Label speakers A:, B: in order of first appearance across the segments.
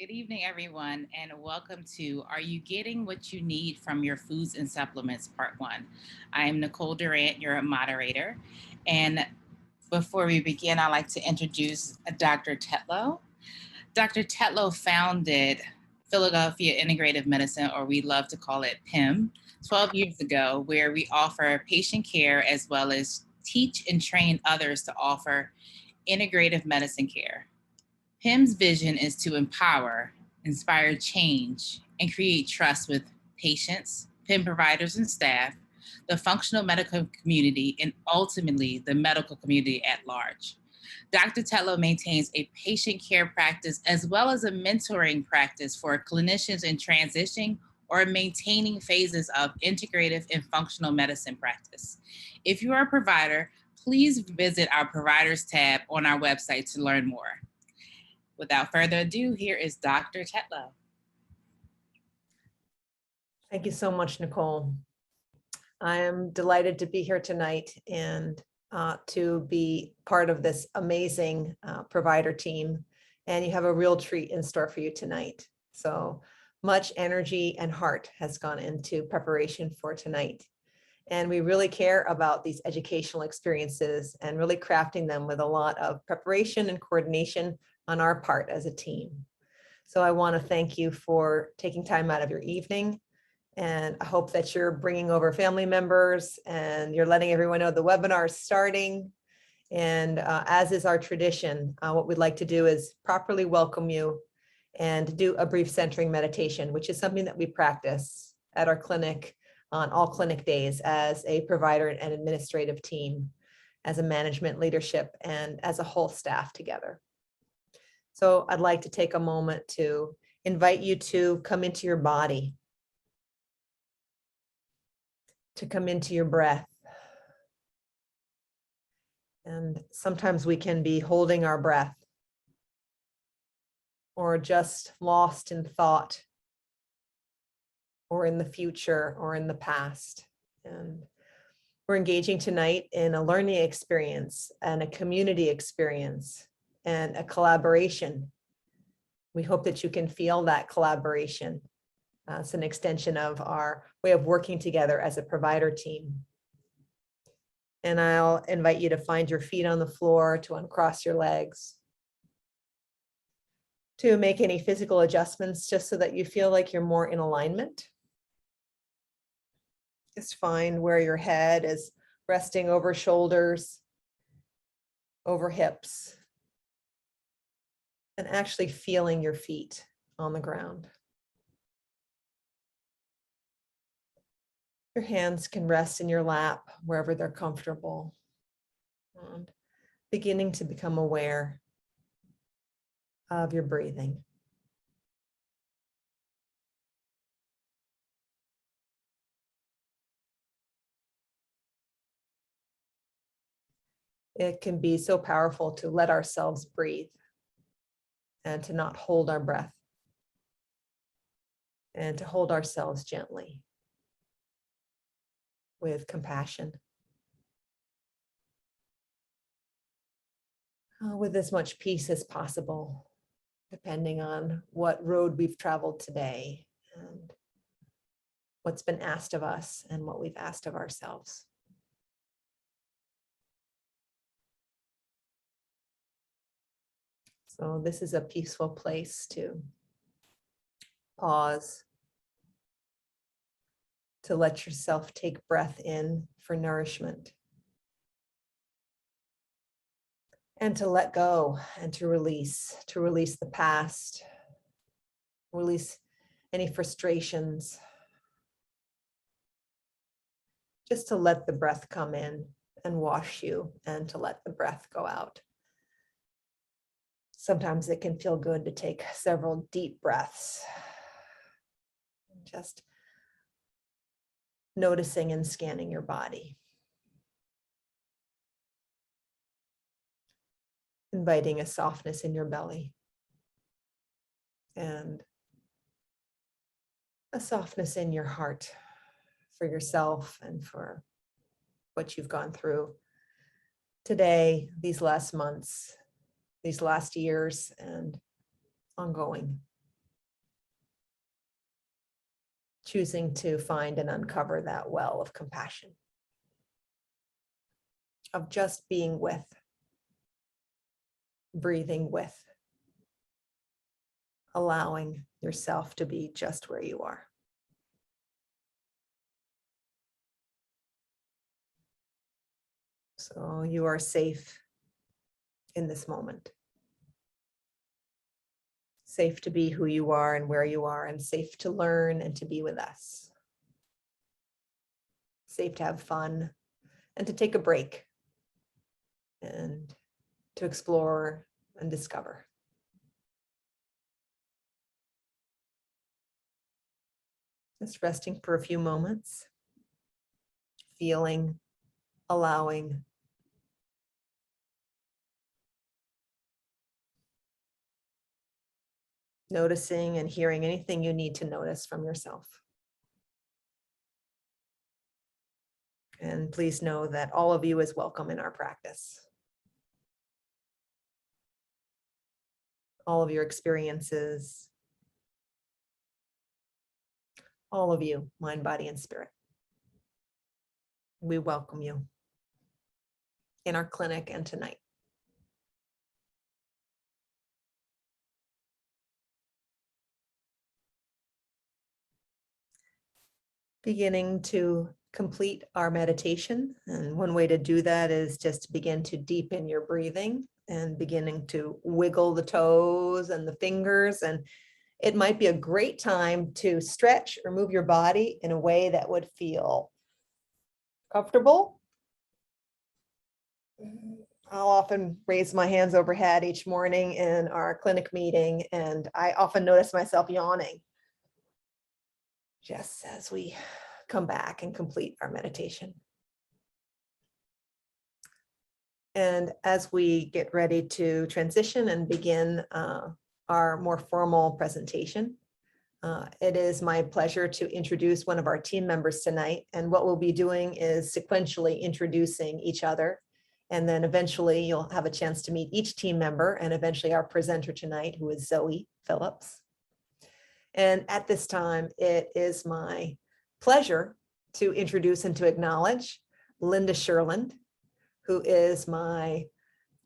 A: Good evening, everyone, and welcome to Are You Getting What You Need from Your Foods and Supplements, Part 1. I am Nicole Durant, your moderator. And before we begin, I'd like to introduce Dr. Tetlow. Dr. Tetlow founded Philadelphia Integrative Medicine, or we love to call it PIM, 12 years ago, where we offer patient care as well as teach and train others to offer integrative medicine care. PIM's vision is to empower, inspire change, and create trust with patients, PIM providers and staff, the functional medical community, and ultimately the medical community at large. Dr. Tello maintains a patient care practice as well as a mentoring practice for clinicians in transitioning or maintaining phases of integrative and functional medicine practice. If you are a provider, please visit our providers tab on our website to learn more. Without further ado, here is Dr. Tetlow.
B: Thank you so much, Nicole. I am delighted to be here tonight and to be part of this amazing provider team. And you have a real treat in store for you tonight. So much energy and heart has gone into preparation for tonight. And we really care about these educational experiences and really crafting them with a lot of preparation and coordination on our part as a team. So I want to thank you for taking time out of your evening. And I hope that you're bringing over family members and you're letting everyone know the webinar is starting. And as is our tradition, what we'd like to do is properly welcome you and do a brief centering meditation, which is something that we practice at our clinic on all clinic days as a provider and administrative team, as a management leadership, and as a whole staff together. So I'd like to take a moment to invite you to come into your body, to come into your breath. And sometimes we can be holding our breath or just lost in thought or in the future or in the past. And we're engaging tonight in a learning experience and a community experience and a collaboration. We hope that you can feel that collaboration. It's an extension of our way of working together as a provider team. And I'll invite you to find your feet on the floor, to uncross your legs, to make any physical adjustments just so that you feel like you're more in alignment. Just find where your head is resting over shoulders, over hips, and actually feeling your feet on the ground. Your hands can rest in your lap wherever they're comfortable, and beginning to become aware of your breathing. It can be so powerful to let ourselves breathe and to not hold our breath and to hold ourselves gently with compassion, with as much peace as possible, depending on what road we've traveled today and what's been asked of us and what we've asked of ourselves. So this is a peaceful place to pause, to let yourself take breath in for nourishment, and to let go and to release the past, release any frustrations, just to let the breath come in and wash you and to let the breath go out. Sometimes it can feel good to take several deep breaths, just noticing and scanning your body. Inviting a softness in your belly and a softness in your heart for yourself and for what you've gone through today, these last months, these last years, and ongoing. choosing to find and uncover that well of compassion, of just being with, breathing with, allowing yourself to be just where you are. So you are safe in this moment. Safe to be who you are and where you are, and safe to learn and to be with us. Safe to have fun and to take a break and to explore and discover. Just resting for a few moments, feeling, allowing. Noticing and hearing anything you need to notice from yourself. And please know that all of you is welcome in our practice. All of your experiences, all of you, mind, body, and spirit. We welcome you in our clinic and tonight. Beginning to complete our meditation. And one way to do that is just to begin to deepen your breathing and beginning to wiggle the toes and the fingers. And it might be a great time to stretch or move your body in a way that would feel comfortable. I'll often raise my hands overhead each morning in our clinic meeting, and I often notice myself yawning just as we come back and complete our meditation. And as we get ready to transition and begin our more formal presentation, it is my pleasure to introduce one of our team members tonight. And what we'll be doing is sequentially introducing each other. And then eventually you'll have a chance to meet each team member and eventually our presenter tonight, who is Zoe Phillips. And at this time, it is my pleasure to introduce and to acknowledge Linda Sherland, who is my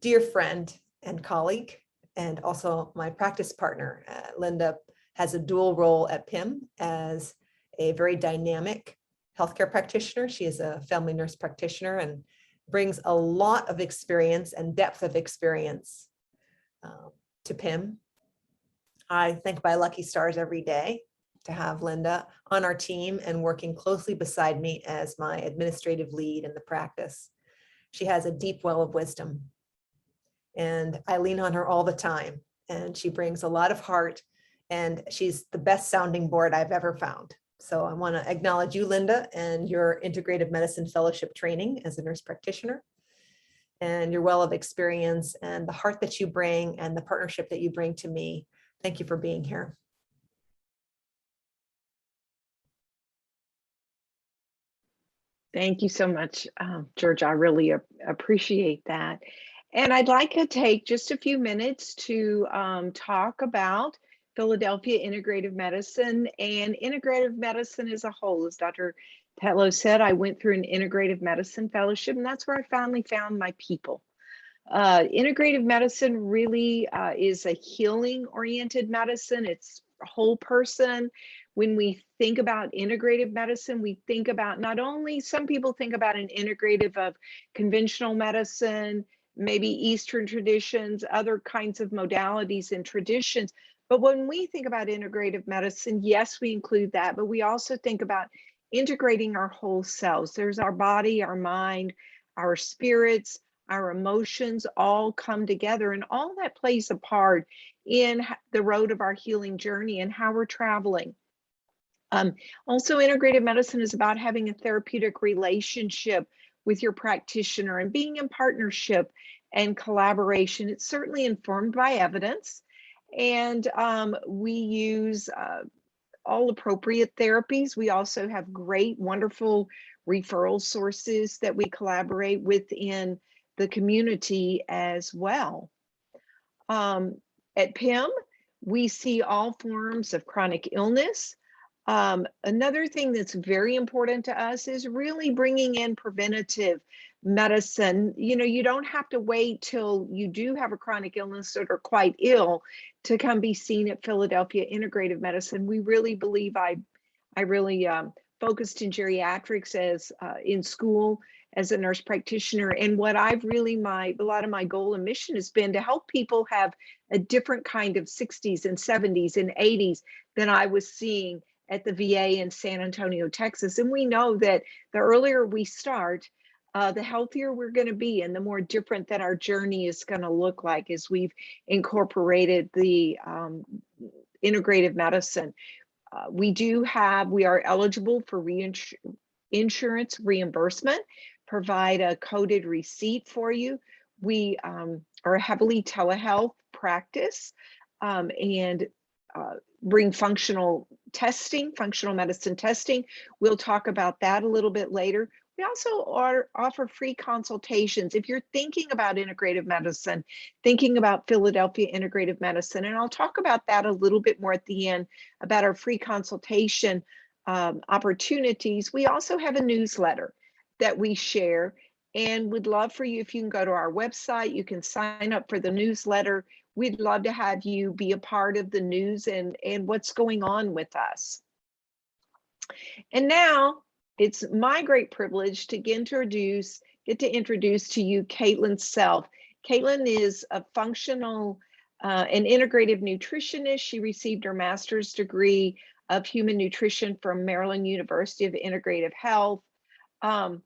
B: dear friend and colleague, and also my practice partner. Linda has a dual role at PIM as a very dynamic healthcare practitioner. She is a family nurse practitioner and brings a lot of experience and depth of experience to PIM. I thank my lucky stars every day to have Linda on our team and working closely beside me as my administrative lead in the practice. She has a deep well of wisdom, and I lean on her all the time, and she brings a lot of heart, and she's the best sounding board I've ever found. So I want to acknowledge you, Linda, and your integrative medicine fellowship training as a nurse practitioner, and your well of experience and the heart that you bring and the partnership that you bring to me. Thank you for being here.
C: Thank you so much, Georgia. I really appreciate that. And I'd like to take just a few minutes to talk about Philadelphia Integrative Medicine and integrative medicine as a whole. As Dr. Tetlow said, I went through an integrative medicine fellowship, and that's where I finally found my people. Integrative medicine really is a healing-oriented medicine. It's a whole person. When we think about integrative medicine, we think about not only, some people think about an integrative of conventional medicine, maybe Eastern traditions, other kinds of modalities and traditions. But when we think about integrative medicine, yes, we include that, but we also think about integrating our whole selves. There's our body, our mind, our spirits, our emotions all come together, and all that plays a part in the road of our healing journey and how we're traveling. Also, integrative medicine is about having a therapeutic relationship with your practitioner and being in partnership and collaboration. It's certainly informed by evidence, and we use all appropriate therapies. We also have great, wonderful referral sources that we collaborate within the community as well. At PIM, we see all forms of chronic illness, Another thing that's very important to us is really bringing in preventative medicine. You don't have to wait till you do have a chronic illness or are quite ill to come be seen at Philadelphia Integrative Medicine. We really believe I really focused in geriatrics as in school as a nurse practitioner. And what I've really, a lot of my goal and mission has been to help people have a different kind of 60s and 70s and 80s than I was seeing at the VA in San Antonio, Texas. And we know that the earlier we start, the healthier we're going to be and the more different that our journey is going to look like as we've incorporated the integrative medicine. We are eligible for insurance reimbursement, provide a coded receipt for you. We are heavily telehealth practice and bring functional medicine testing. We'll talk about that a little bit later. We also offer free consultations. If you're thinking about integrative medicine, thinking about Philadelphia Integrative Medicine, and I'll talk about that a little bit more at the end about our free consultation opportunities. We also have a newsletter that we share and would love for you, if you can go to our website, you can sign up for the newsletter. We'd love to have you be a part of the news and what's going on with us. And now it's my great privilege to get to introduce to you Caitlin Self. Caitlin is a functional and integrative nutritionist. She received her master's degree of human nutrition from Maryland University of Integrative Health. I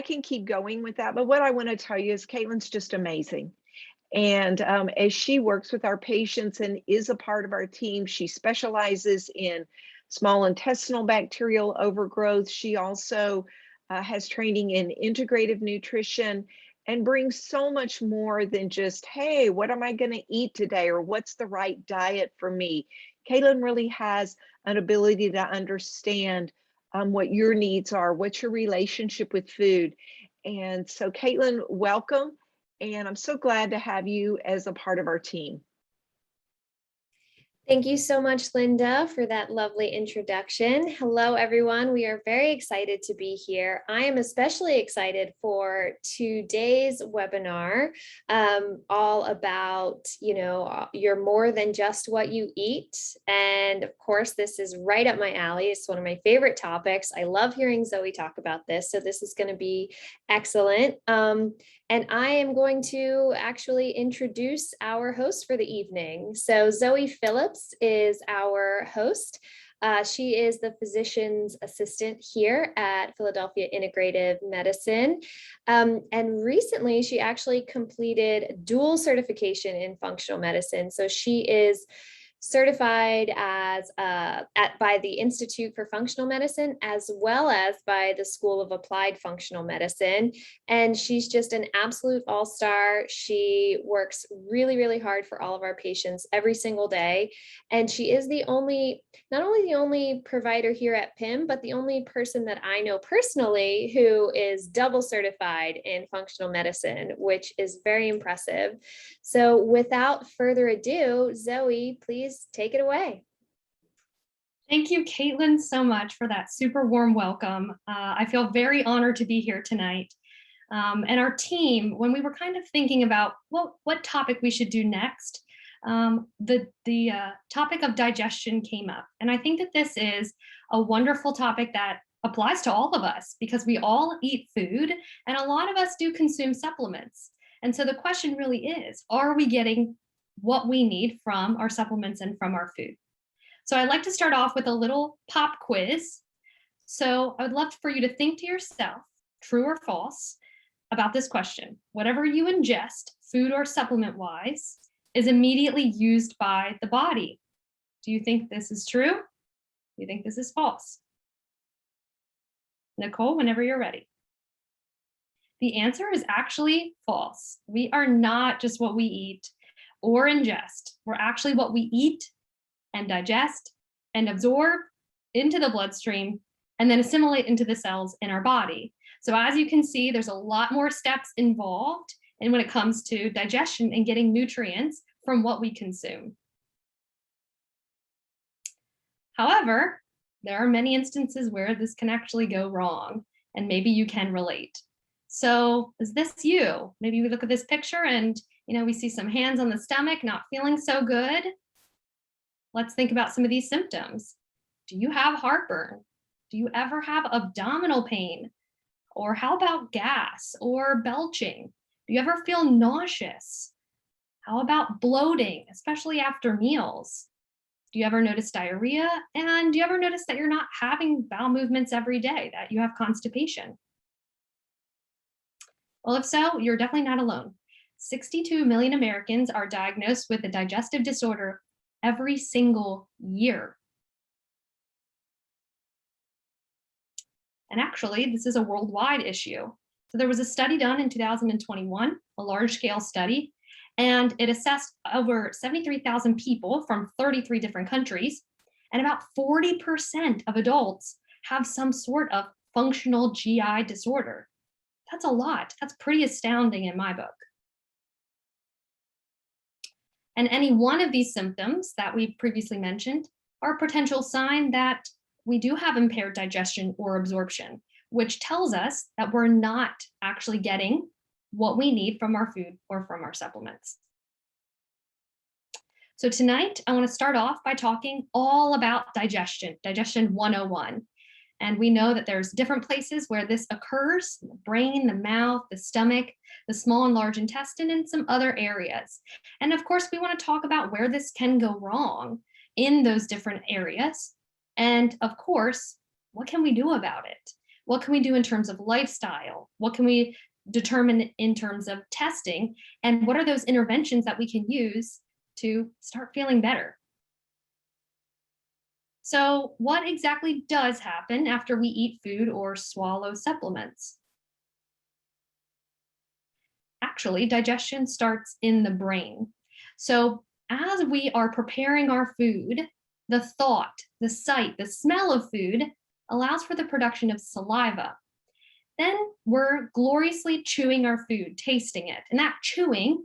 C: can keep going with that, but what I want to tell you is Caitlin's just amazing. And as she works with our patients and is a part of our team, she specializes in small intestinal bacterial overgrowth. She also has training in integrative nutrition and brings so much more than just, hey, what am I going to eat today? Or what's the right diet for me? Caitlin really has an ability to understand what your needs are, what's your relationship with food. And so Caitlin, welcome. And I'm so glad to have you as a part of our team.
D: Thank you so much, Linda, for that lovely introduction. Hello, everyone. We are very excited to be here. I am especially excited for today's webinar, all about, you're more than just what you eat. And of course, this is right up my alley. It's one of my favorite topics. I love hearing Zoe talk about this. So this is going to be excellent. And I am going to actually introduce our host for the evening. So Zoe Phillips is our host. She is the physician's assistant here at Philadelphia Integrative Medicine. And recently she actually completed dual certification in functional medicine. So she is certified as by the Institute for Functional Medicine, as well as by the School of Applied Functional Medicine. And she's just an absolute all-star. She works really, really hard for all of our patients every single day. And she is not only the only provider here at PIM, but the only person that I know personally who is double certified in functional medicine, which is very impressive. So without further ado, Zoe, please take it away.
E: Thank you, Caitlin, so much for that super warm welcome. I feel very honored to be here tonight. And our team, when we were kind of thinking about what topic we should do next, the topic of digestion came up. And I think that this is a wonderful topic that applies to all of us because we all eat food and a lot of us do consume supplements. And so the question really is, are we getting what we need from our supplements and from our food? So I'd like to start off with a little pop quiz. So I would love for you to think to yourself, true or false, about this question. Whatever you ingest, food or supplement wise, is immediately used by the body. Do you think this is true? Do you think this is false? Nicole, whenever you're ready. The answer is actually false. We are not just what we eat or ingest. We're actually what we eat and digest and absorb into the bloodstream and then assimilate into the cells in our body. So as you can see, there's a lot more steps involved in when it comes to digestion and getting nutrients from what we consume. However, there are many instances where this can actually go wrong, and maybe you can relate. So is this you? Maybe we look at this picture and we see some hands on the stomach, not feeling so good. Let's think about some of these symptoms. Do you have heartburn? Do you ever have abdominal pain? Or how about gas or belching? Do you ever feel nauseous? How about bloating, especially after meals? Do you ever notice diarrhea? And do you ever notice that you're not having bowel movements every day, that you have constipation? Well, if so, you're definitely not alone. 62 million Americans are diagnosed with a digestive disorder every single year. And actually, this is a worldwide issue. So there was a study done in 2021, a large-scale study, and it assessed over 73,000 people from 33 different countries, and about 40% of adults have some sort of functional GI disorder. That's a lot. That's pretty astounding in my book. And any one of these symptoms that we previously mentioned are a potential sign that we do have impaired digestion or absorption, which tells us that we're not actually getting what we need from our food or from our supplements. So tonight, I want to start off by talking all about digestion, Digestion 101. And we know that there's different places where this occurs: the brain, the mouth, the stomach, the small and large intestine, and some other areas. And of course, we want to talk about where this can go wrong in those different areas. And of course, what can we do about it? What can we do in terms of lifestyle? What can we determine in terms of testing? And what are those interventions that we can use to start feeling better? So what exactly does happen after we eat food or swallow supplements? Actually, digestion starts in the brain. So as we are preparing our food, the thought, the sight, the smell of food allows for the production of saliva. Then we're gloriously chewing our food, tasting it. And that chewing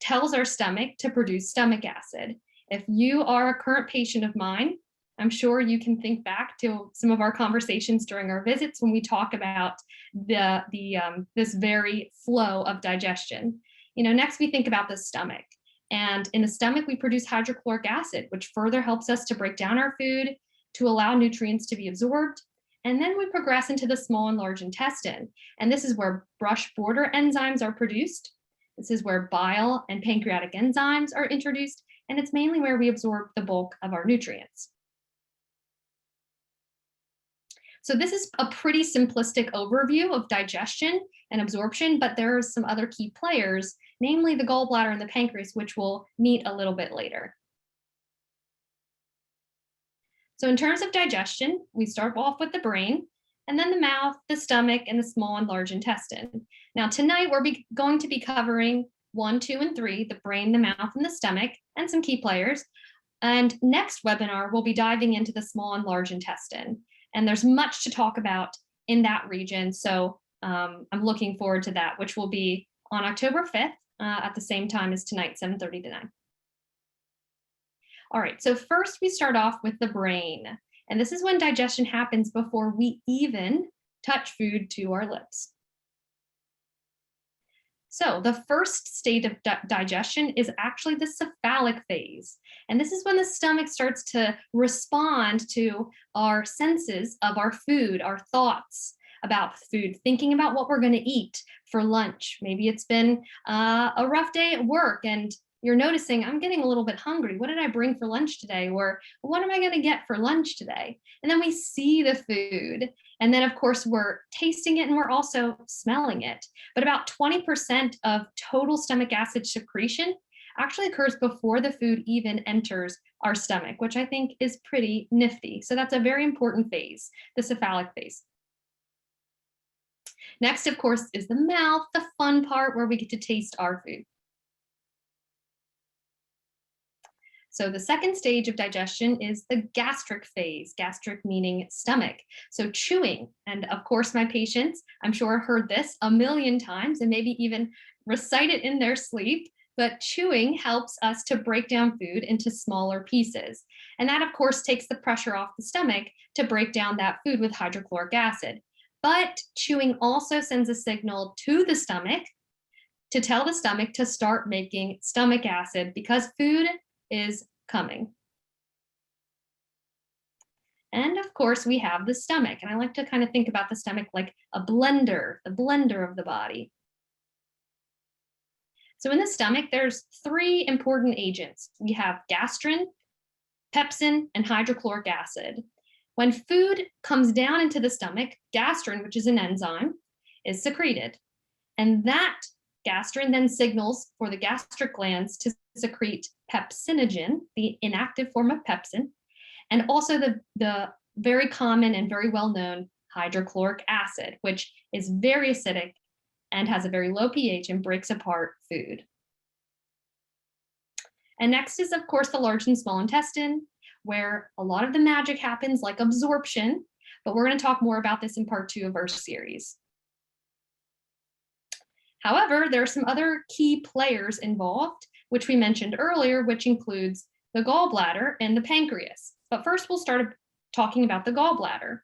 E: tells our stomach to produce stomach acid. If you are a current patient of mine, I'm sure you can think back to some of our conversations during our visits when we talk about this very flow of digestion. Next we think about the stomach. And in the stomach, we produce hydrochloric acid, which further helps us to break down our food, to allow nutrients to be absorbed. And then we progress into the small and large intestine. And this is where brush border enzymes are produced. This is where bile and pancreatic enzymes are introduced. And it's mainly where we absorb the bulk of our nutrients. So this is a pretty simplistic overview of digestion and absorption, but there are some other key players, namely the gallbladder and the pancreas, which we'll meet a little bit later. So in terms of digestion, we start off with the brain, and then the mouth, the stomach, and the small and large intestine. Now tonight, we're going to be covering 1, 2, and 3, the brain, the mouth, and the stomach, and some key players. And next webinar, we'll be diving into the small and large intestine. And there's much to talk about in that region. So I'm looking forward to that, which will be on October 5th at the same time as tonight, 7:30 to 9. All right, so first we start off with the brain. And this is when digestion happens before we even touch food to our lips. So the first state of digestion is actually the cephalic phase. And this is when the stomach starts to respond to our senses of our food, our thoughts about food, thinking about what we're going to eat for lunch. Maybe it's been a rough day at work and you're noticing, I'm getting a little bit hungry. What did I bring for lunch today? Or what am I going to get for lunch today? And then we see the food. And then, of course, we're tasting it and we're also smelling it. But about 20% of total stomach acid secretion actually occurs before the food even enters our stomach, which I think is pretty nifty. So that's a very important phase, the cephalic phase. Next, of course, is the mouth, the fun part where we get to taste our food. So the second stage of digestion is the gastric phase, gastric meaning stomach. So chewing, and of course my patients, I'm sure heard this a million times and maybe even recite it in their sleep. but chewing helps us to break down food into smaller pieces. And that, of course, takes the pressure off the stomach to break down that food with hydrochloric acid. But chewing also sends a signal to the stomach to tell the stomach to start making stomach acid because food is coming. And of course, we have the stomach. And I like to kind of think about the stomach like a blender, the blender of the body. So in the stomach, there's three important agents. We have gastrin, pepsin, and hydrochloric acid. When food comes down into the stomach, gastrin, which is an enzyme, is secreted. And that gastrin then signals for the gastric glands to secrete pepsinogen, the inactive form of pepsin, and also the very common and very well-known hydrochloric acid, which is very acidic and has a very low pH and breaks apart food. And next is, of course, the large and small intestine, where a lot of the magic happens, like absorption, but we're going to talk more about this in part 2 of our series. However, there are some other key players involved, which we mentioned earlier, which includes the gallbladder and the pancreas. But first, we'll start talking about the gallbladder.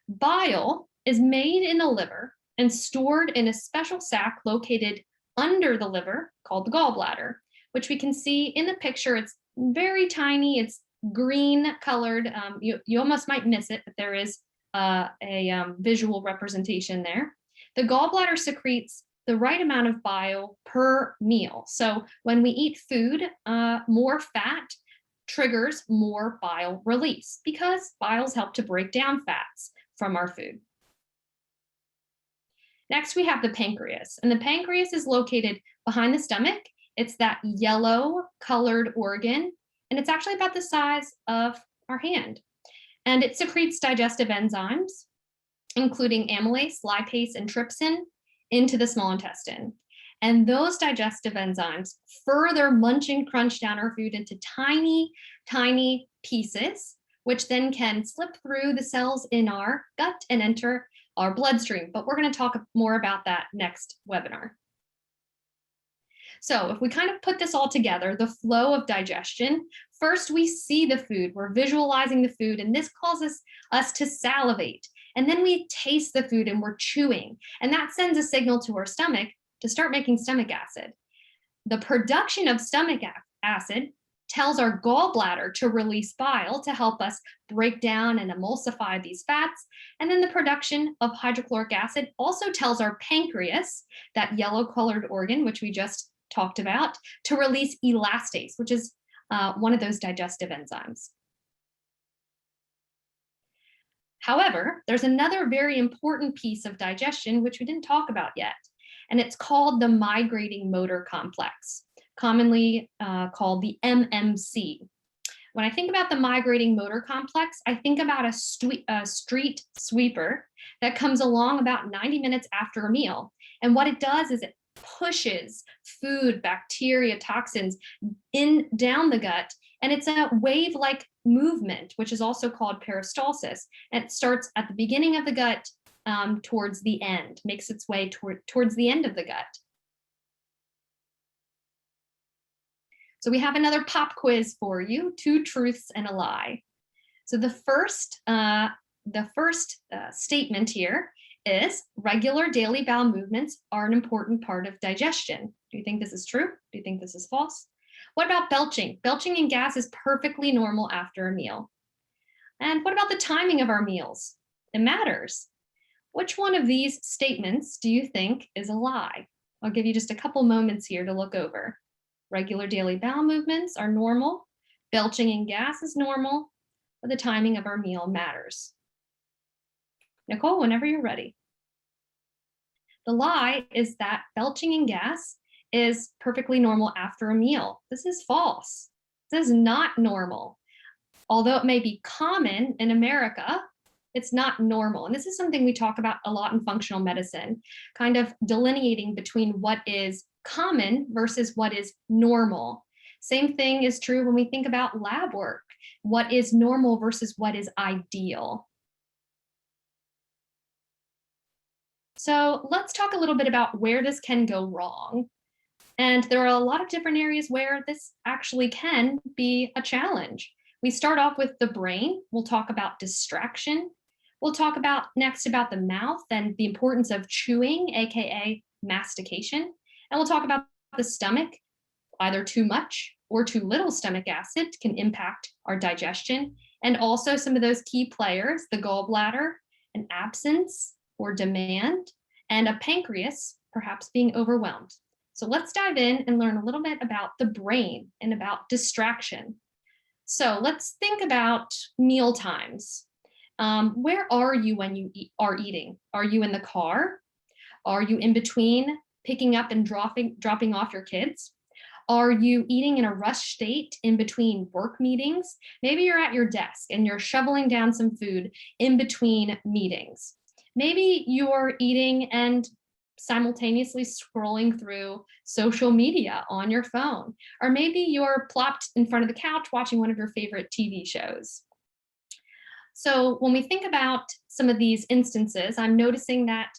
E: Bile is made in the liver and stored in a special sac located under the liver called the gallbladder, which we can see in the picture. It's very tiny. It's green colored. You almost might miss it, but there is a visual representation there. The gallbladder secretes the right amount of bile per meal. So when we eat food, more fat triggers more bile release because biles help to break down fats from our food. Next, we have the pancreas, and the pancreas is located behind the stomach. It's that yellow colored organ, and it's actually about the size of our hand. And it secretes digestive enzymes, including amylase, lipase, and trypsin, into the small intestine. And those digestive enzymes further munch and crunch down our food into tiny, tiny pieces, which then can slip through the cells in our gut and enter our bloodstream. But we're going to talk more about that next webinar. So if we kind of put this all together, the flow of digestion, first we see the food, we're visualizing the food, and this causes us to salivate. And then we taste the food and we're chewing. And that sends a signal to our stomach to start making stomach acid. The production of stomach acid tells our gallbladder to release bile to help us break down and emulsify these fats. And then the production of hydrochloric acid also tells our pancreas, that yellow colored organ, which we just talked about, to release elastase, which is one of those digestive enzymes. However, there's another very important piece of digestion, which we didn't talk about yet, and it's called the migrating motor complex, commonly called the MMC. When I think about the migrating motor complex, I think about a street sweeper that comes along about 90 minutes after a meal. And what it does is it pushes food, bacteria, toxins down the gut. And it's a wave-like movement, which is also called peristalsis. And it starts at the beginning of the gut towards the end, makes its way towards the end of the gut. So we have another pop quiz for you, 2 truths and a lie. So the first statement here is regular daily bowel movements are an important part of digestion. Do you think this is true? Do you think this is false? What about belching? Belching and gas is perfectly normal after a meal. And what about the timing of our meals? It matters. Which one of these statements do you think is a lie? I'll give you just a couple moments here to look over. Regular daily bowel movements are normal. Belching and gas is normal, but the timing of our meal matters. Nicole, whenever you're ready. The lie is that belching and gas is perfectly normal after a meal. This is false. This is not normal. Although it may be common in America, it's not normal. And this is something we talk about a lot in functional medicine, kind of delineating between what is common versus what is normal. Same thing is true when we think about lab work. What is normal versus what is ideal? So let's talk a little bit about where this can go wrong. And there are a lot of different areas where this actually can be a challenge. We start off with the brain. We'll talk about distraction. We'll talk about next about the mouth and the importance of chewing, AKA mastication. And we'll talk about the stomach. Either too much or too little stomach acid can impact our digestion. And also some of those key players, the gallbladder, an absence or demand, and a pancreas perhaps being overwhelmed. So let's dive in and learn a little bit about the brain and about distraction. So let's think about meal times. Where are you when you are eating? Are you in the car? Are you in between picking up and dropping off your kids? Are you eating in a rush state in between work meetings? Maybe you're at your desk and you're shoveling down some food in between meetings. Maybe you're eating and simultaneously scrolling through social media on your phone. Or maybe you're plopped in front of the couch watching one of your favorite TV shows. So when we think about some of these instances, I'm noticing that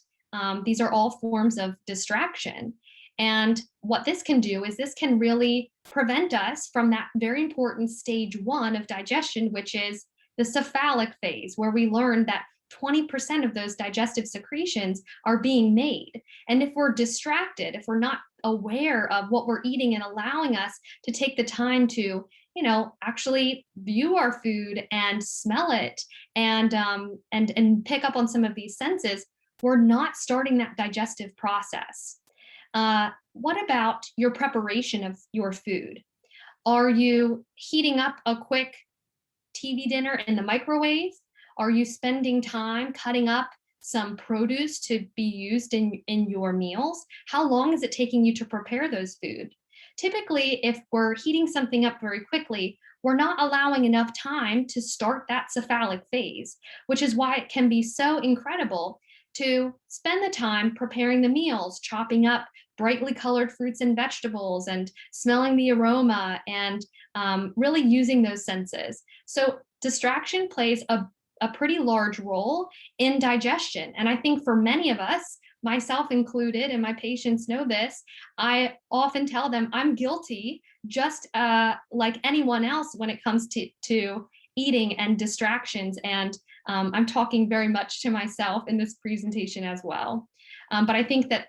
E: these are all forms of distraction. And what this can do is this can really prevent us from that very important stage 1 of digestion, which is the cephalic phase, where we learn that 20% of those digestive secretions are being made. And if we're distracted, if we're not aware of what we're eating and allowing us to take the time to, actually view our food and smell it and pick up on some of these senses, we're not starting that digestive process. What about your preparation of your food? Are you heating up a quick TV dinner in the microwave? Are you spending time cutting up some produce to be used in your meals? How long is it taking you to prepare those food? Typically, if we're heating something up very quickly, we're not allowing enough time to start that cephalic phase, which is why it can be so incredible to spend the time preparing the meals, chopping up brightly colored fruits and vegetables and smelling the aroma and really using those senses. So distraction plays a pretty large role in digestion. And I think for many of us, myself included, and my patients know this, I often tell them I'm guilty just like anyone else when it comes to eating and distractions. And I'm talking very much to myself in this presentation as well. But I think that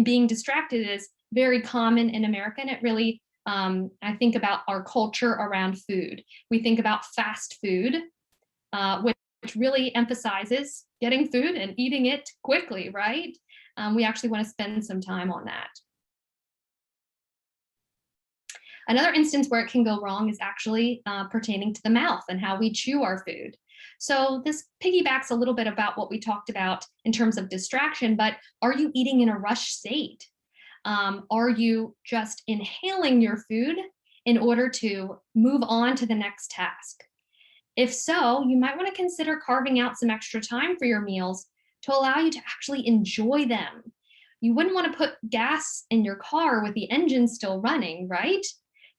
E: being distracted is very common in America, and it really, I think about our culture around food. We think about fast food, which really emphasizes getting food and eating it quickly, right? We actually want to spend some time on that. Another instance where it can go wrong is actually pertaining to the mouth and how we chew our food. So this piggybacks a little bit about what we talked about in terms of distraction, but are you eating in a rush state? Are you just inhaling your food in order to move on to the next task? If so, you might want to consider carving out some extra time for your meals to allow you to actually enjoy them. You wouldn't want to put gas in your car with the engine still running, right?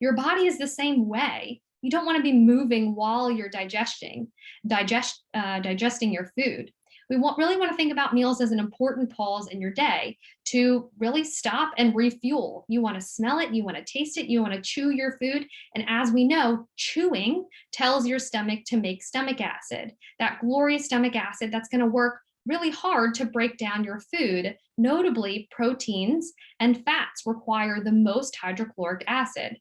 E: Your body is the same way. You don't want to be moving while you're digesting your food. We really want to think about meals as an important pause in your day to really stop and refuel. You want to smell it, you want to taste it, you want to chew your food. And as we know, chewing tells your stomach to make stomach acid, that glorious stomach acid that's going to work really hard to break down your food. Notably, proteins and fats require the most hydrochloric acid.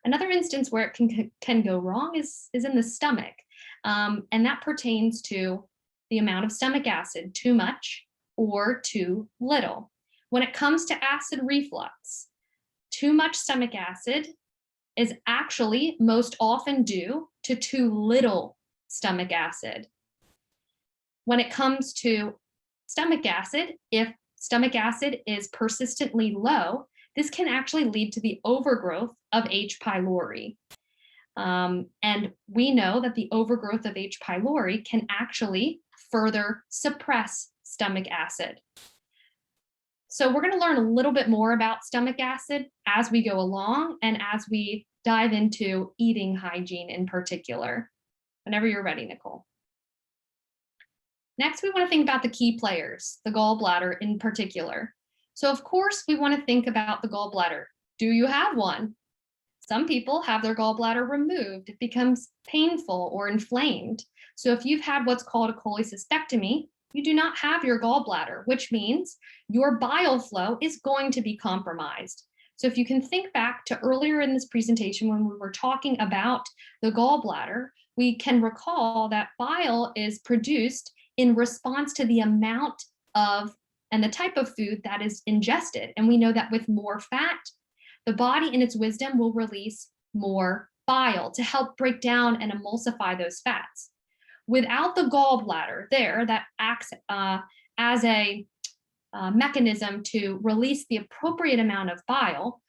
E: Another instance where it can go wrong is in the stomach. And that pertains to the amount of stomach acid, too much or too little. When it comes to acid reflux, too much stomach acid is actually most often due to too little stomach acid. When it comes to stomach acid, if stomach acid is persistently low, this can actually lead to the overgrowth of H. pylori. And we know that the overgrowth of H. pylori can actually further suppress stomach acid. So we're going to learn a little bit more about stomach acid as we go along and as we dive into eating hygiene in particular. Whenever you're ready, Nicole. Next, we want to think about the key players, the gallbladder in particular. So of course, we want to think about the gallbladder. Do you have one? Some people have their gallbladder removed. It becomes painful or inflamed. So if you've had what's called a cholecystectomy, you do not have your gallbladder, which means your bile flow is going to be compromised. So if you can think back to earlier in this presentation when we were talking about the gallbladder, we can recall that bile is produced in response to the amount of and the type of food that is ingested. And we know that with more fat, the body in its wisdom will release more bile to help break down and emulsify those fats. Without the gallbladder there that acts as a mechanism to release the appropriate amount of bile,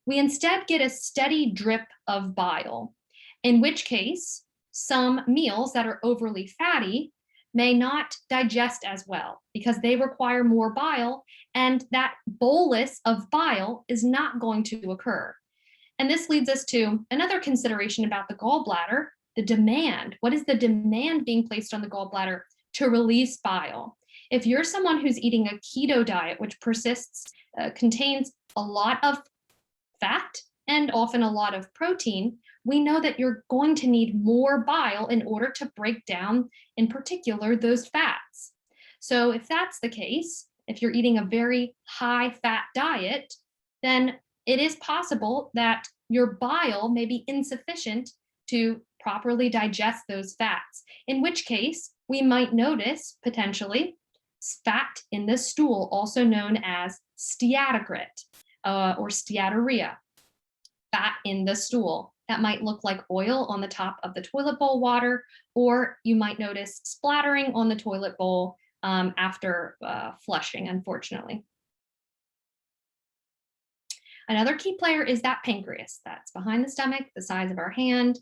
E: we instead get a steady drip of bile, in which case some meals that are overly fatty may not digest as well because they require more bile, and that bolus of bile is not going to occur. And this leads us to another consideration about the gallbladder, the demand. What is the demand being placed on the gallbladder to release bile? If you're someone who's eating a keto diet, which contains a lot of fat and often a lot of protein, we know that you're going to need more bile in order to break down, in particular, those fats. So if that's the case, if you're eating a very high fat diet, then it is possible that your bile may be insufficient to properly digest those fats, in which case we might notice potentially fat in the stool, also known as steatocrit or steatorrhea, fat in the stool. That might look like oil on the top of the toilet bowl water, or you might notice splattering on the toilet bowl after flushing, unfortunately. Another key player is that pancreas that's behind the stomach, the size of our hand.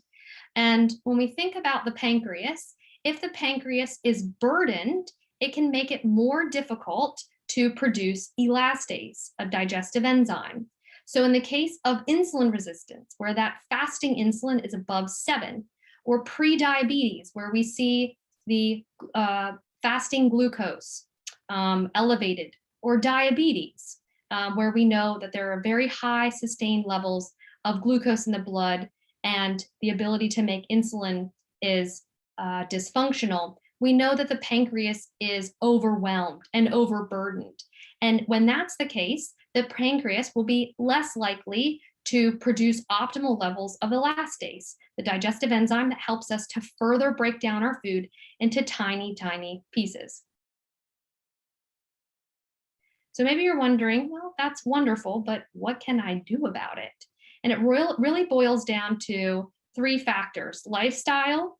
E: And when we think about the pancreas, if the pancreas is burdened, it can make it more difficult to produce elastase, a digestive enzyme. So in the case of insulin resistance, where that fasting insulin is above 7, or pre-diabetes, where we see the fasting glucose elevated, or diabetes, where we know that there are very high sustained levels of glucose in the blood and the ability to make insulin is dysfunctional, we know that the pancreas is overwhelmed and overburdened. And when that's the case, the pancreas will be less likely to produce optimal levels of elastase, the digestive enzyme that helps us to further break down our food into tiny, tiny pieces. So maybe you're wondering, well, that's wonderful, but what can I do about it? And it really boils down to 3 factors: lifestyle,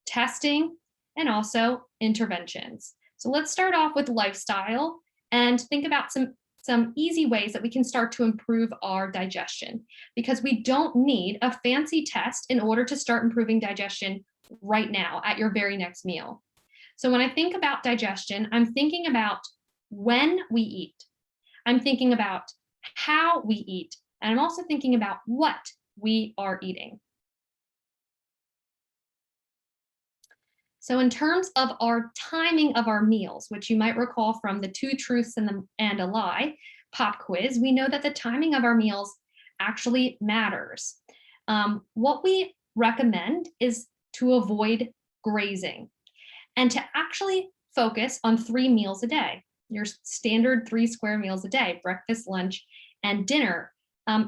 E: testing, and also interventions. So let's start off with lifestyle and think about some easy ways that we can start to improve our digestion, because we don't need a fancy test in order to start improving digestion right now at your very next meal. So when I think about digestion, I'm thinking about when we eat. I'm thinking about how we eat. And I'm also thinking about what we are eating. So in terms of our timing of our meals, which you might recall from the 2 truths and a lie pop quiz, we know that the timing of our meals actually matters. What we recommend is to avoid grazing and to actually focus on 3 meals a day, your standard 3 square meals a day: breakfast, lunch, and dinner.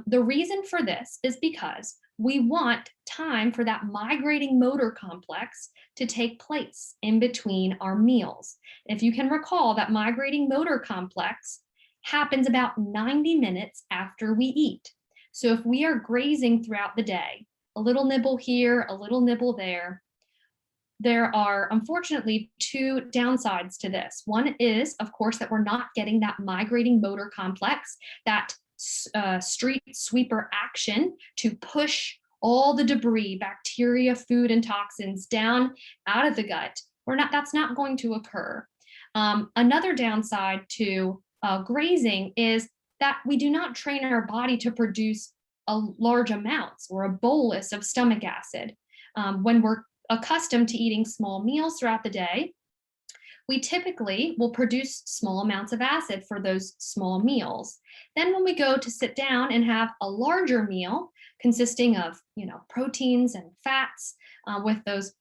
E: The reason for this is because we want time for that migrating motor complex to take place in between our meals. If you can recall, that migrating motor complex happens about 90 minutes after we eat. So if we are grazing throughout the day, a little nibble here, a little nibble there, there are unfortunately 2 downsides to this. One is, of course, that we're not getting that migrating motor complex, that street sweeper action to push all the debris, bacteria, food, and toxins down out of the gut. That's not going to occur. Another downside to grazing is that we do not train our body to produce large amounts or a bolus of stomach acid. When we're accustomed to eating small meals throughout the day, We typically will produce small amounts of acid for those small meals. Then when we go to sit down and have a larger meal consisting of, proteins and fats with those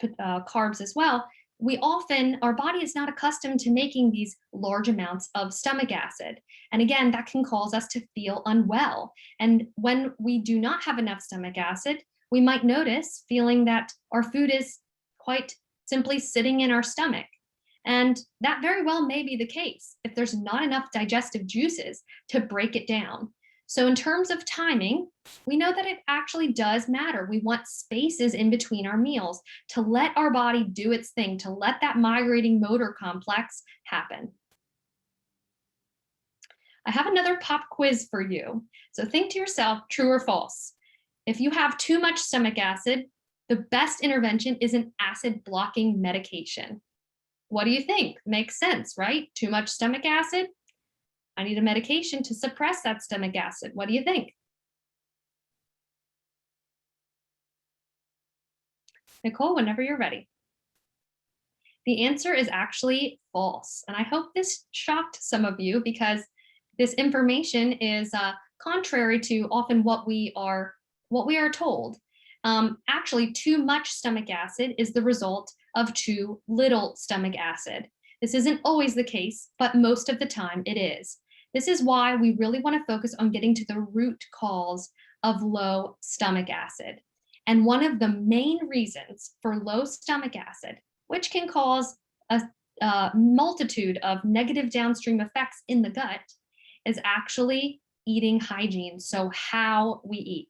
E: carbs as well, our body is not accustomed to making these large amounts of stomach acid. And again, that can cause us to feel unwell. And when we do not have enough stomach acid, we might notice feeling that our food is quite simply sitting in our stomach. And that very well may be the case if there's not enough digestive juices to break it down. So in terms of timing, we know that it actually does matter. We want spaces in between our meals to let our body do its thing, to let that migrating motor complex happen. I have another pop quiz for you. So think to yourself, true or false? If you have too much stomach acid, the best intervention is an acid blocking medication. What do you think? Makes sense, right? Too much stomach acid? I need a medication to suppress that stomach acid. What do you think? Nicole, whenever you're ready. The answer is actually false. And I hope this shocked some of you because this information is contrary to often what we are told. Actually, too much stomach acid is the result of too little stomach acid. This isn't always the case, but most of the time it is. This is why we really want to focus on getting to the root cause of low stomach acid. And one of the main reasons for low stomach acid, which can cause a multitude of negative downstream effects in the gut, is actually eating hygiene, so how we eat.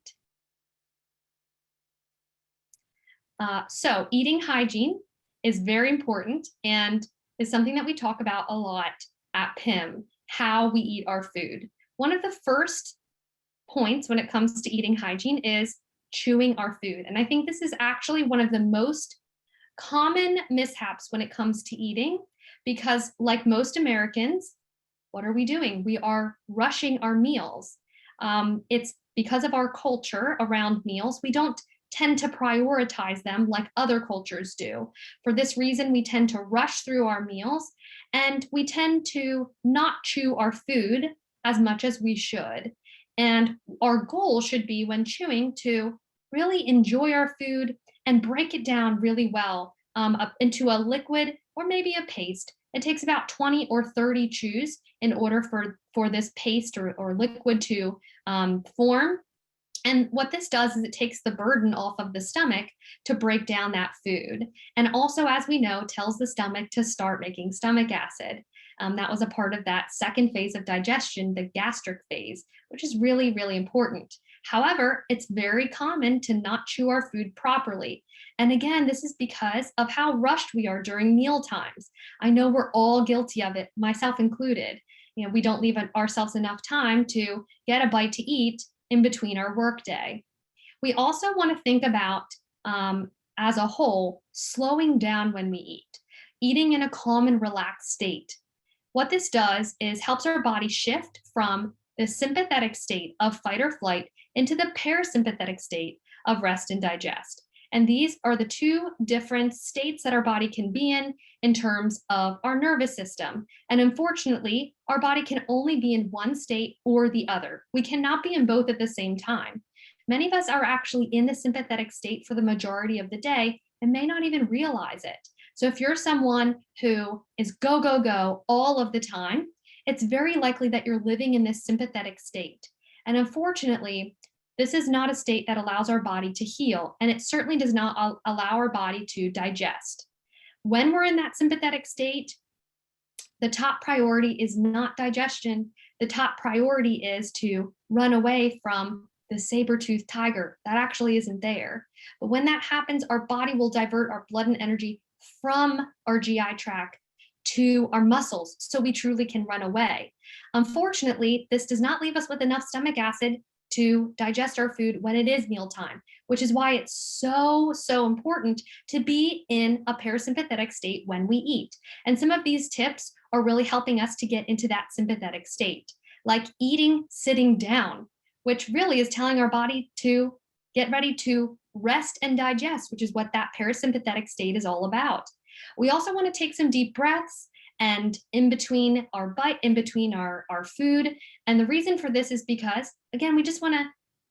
E: So eating hygiene is very important and is something that we talk about a lot at PIM, how we eat our food. One of the first points when it comes to eating hygiene is chewing our food. And I think this is actually one of the most common mishaps when it comes to eating, because like most Americans, what are we doing? We are rushing our meals. It's because of our culture around meals. We don't tend to prioritize them like other cultures do. For this reason, we tend to rush through our meals and we tend to not chew our food as much as we should. And our goal should be when chewing to really enjoy our food and break it down really well up into a liquid or maybe a paste. It takes about 20 or 30 chews in order for this paste or liquid to form. And what this does is it takes the burden off of the stomach to break down that food. And also, as we know, tells the stomach to start making stomach acid. That was a part of that second phase of digestion, the gastric phase, which is really, really important. However, it's very common to not chew our food properly. And again, this is because of how rushed we are during meal times. I know we're all guilty of it, myself included. We don't leave ourselves enough time to get a bite to eat in between our workday. We also want to think about, as a whole, slowing down when we eat, eating in a calm and relaxed state. What this does is helps our body shift from the sympathetic state of fight or flight into the parasympathetic state of rest and digest. And these are the two different states that our body can be in terms of our nervous system. And unfortunately, our body can only be in one state or the other. We cannot be in both at the same time. Many of us are actually in the sympathetic state for the majority of the day and may not even realize it. So if you're someone who is go, go, go all of the time, it's very likely that you're living in this sympathetic state. And unfortunately, this is not a state that allows our body to heal, and it certainly does not allow our body to digest. When we're in that sympathetic state, the top priority is not digestion. The top priority is to run away from the saber-toothed tiger. That actually isn't there. But when that happens, our body will divert our blood and energy from our GI tract to our muscles so we truly can run away. Unfortunately, this does not leave us with enough stomach acid to digest our food when it is mealtime, which is why it's so important to be in a parasympathetic state when we eat. And some of these tips are really helping us to get into that sympathetic state, like eating sitting down, which really is telling our body to get ready to rest and digest, which is what that parasympathetic state is all about. We also want to take some deep breaths and in between our bite, in between our food. And the reason for this is because, again, we just want to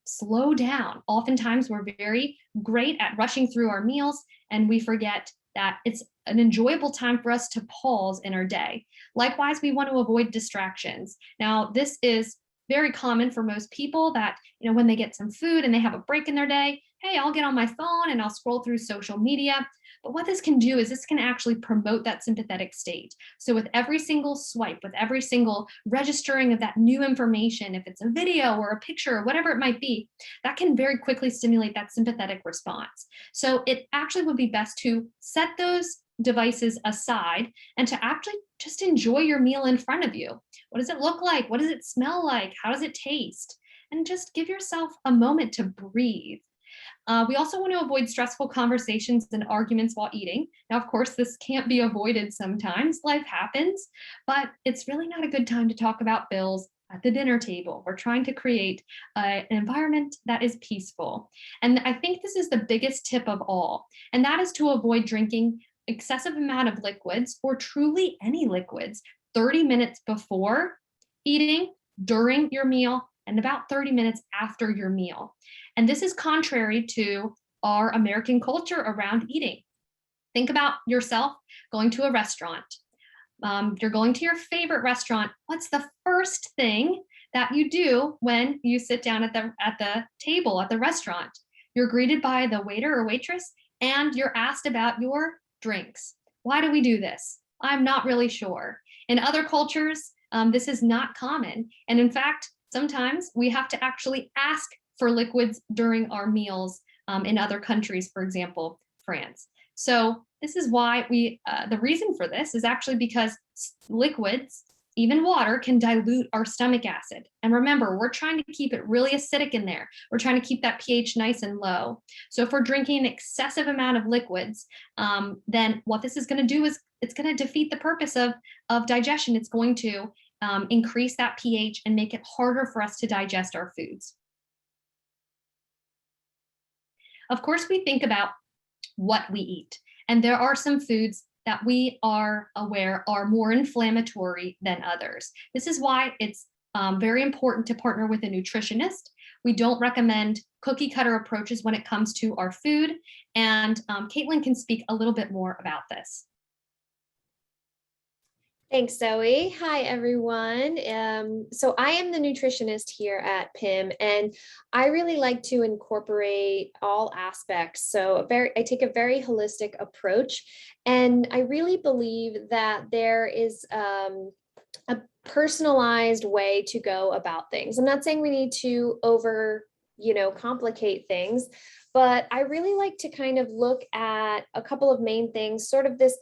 E: slow down. Oftentimes we're very great at rushing through our meals, and we forget that it's an enjoyable time for us to pause in our day. Likewise, we want to avoid distractions. Now, this is very common for most people that, when they get some food and they have a break in their day, hey, I'll get on my phone and I'll scroll through social media. But what this can do is this can actually promote that sympathetic state. So with every single swipe, with every single registering of that new information, if it's a video or a picture or whatever it might be, that can very quickly stimulate that sympathetic response. So it actually would be best to set those devices aside and to actually just enjoy your meal in front of you. What does it look like? What does it smell like? How does it taste? And just give yourself a moment to breathe. We also want to avoid stressful conversations and arguments while eating. Now, of course, this can't be avoided sometimes. Life happens, but it's really not a good time to talk about bills at the dinner table. We're trying to create an environment that is peaceful. And I think this is the biggest tip of all, and that is to avoid drinking excessive amount of liquids, or truly any liquids, 30 minutes before eating, during your meal, and about 30 minutes after your meal. And this is contrary to our American culture around eating. Think about yourself going to a restaurant. You're going to your favorite restaurant. What's the first thing that you do when you sit down at the table at the restaurant? You're greeted by the waiter or waitress, and you're asked about your drinks. Why do we do this? I'm not really sure. In other cultures, this is not common. And in fact, sometimes we have to actually ask for liquids during our meals in other countries, for example, France. So this is why the reason for this is actually because liquids, even water, can dilute our stomach acid. And remember, we're trying to keep it really acidic in there. We're trying to keep that pH nice and low. So if we're drinking an excessive amount of liquids, then what this is going to do is it's going to defeat the purpose of digestion. It's going to increase that pH and make it harder for us to digest our foods. Of course, we think about what we eat, and there are some foods that we are aware are more inflammatory than others. This is why it's very important to partner with a nutritionist. We don't recommend cookie cutter approaches when it comes to our food, and Caitlin can speak a little bit more about this.
D: Thanks, Zoe. Hi, everyone. So I am the nutritionist here at PIM, and I really like to incorporate all aspects. So I take a very holistic approach, and I really believe that there is a personalized way to go about things. I'm not saying we need to complicate things, but I really like to kind of look at a couple of main things, sort of this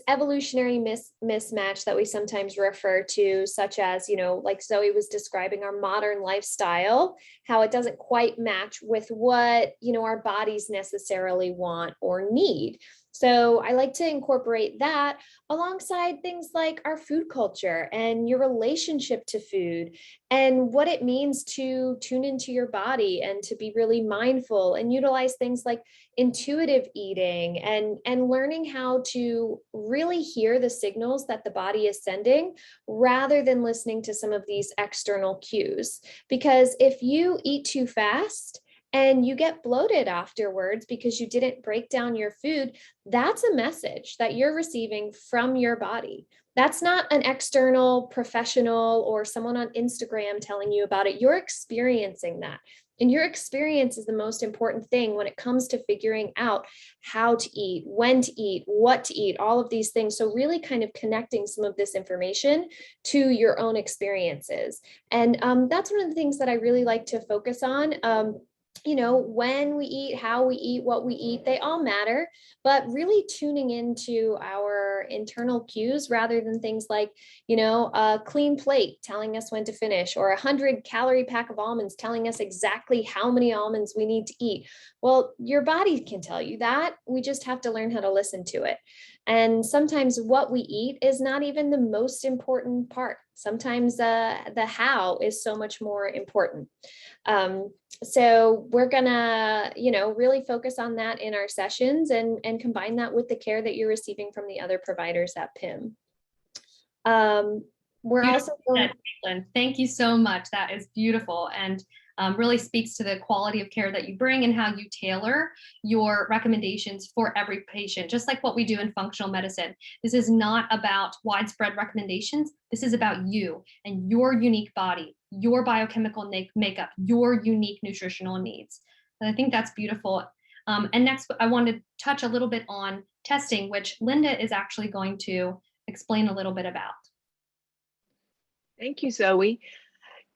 D: evolutionary mismatch that we sometimes refer to, such as, like Zoe was describing, our modern lifestyle, how it doesn't quite match with what, our bodies necessarily want or need. So I like to incorporate that alongside things like our food culture and your relationship to food and what it means to tune into your body and to be really mindful and utilize things like intuitive eating and learning how to really hear the signals that the body is sending rather than listening to some of these external cues. Because if you eat too fast, and you get bloated afterwards because you didn't break down your food, that's a message that you're receiving from your body. That's not an external professional or someone on Instagram telling you about it. You're experiencing that. And your experience is the most important thing when it comes to figuring out how to eat, when to eat, what to eat, all of these things. So really kind of connecting some of this information to your own experiences. And that's one of the things that I really like to focus on. When we eat, how we eat, what we eat, they all matter, but really tuning into our internal cues rather than things like, a clean plate telling us when to finish, or 100-calorie pack of almonds telling us exactly how many almonds we need to eat. Well, your body can tell you that. We just have to learn how to listen to it. And sometimes what we eat is not even the most important part. Sometimes the how is so much more important. So we're gonna, really focus on that in our sessions and combine that with the care that you're receiving from the other providers at PIM. We're
E: Beautiful
D: also going,
E: said, Caitlin. Thank you so much. That is beautiful and really speaks to the quality of care that you bring and how you tailor your recommendations for every patient, just like what we do in functional medicine. This is not about widespread recommendations. This is about you and your unique body, your biochemical makeup, your unique nutritional needs. And I think that's beautiful. And next, I want to touch a little bit on testing, which Linda is actually going to explain a little bit about.
C: Thank you, Zoe.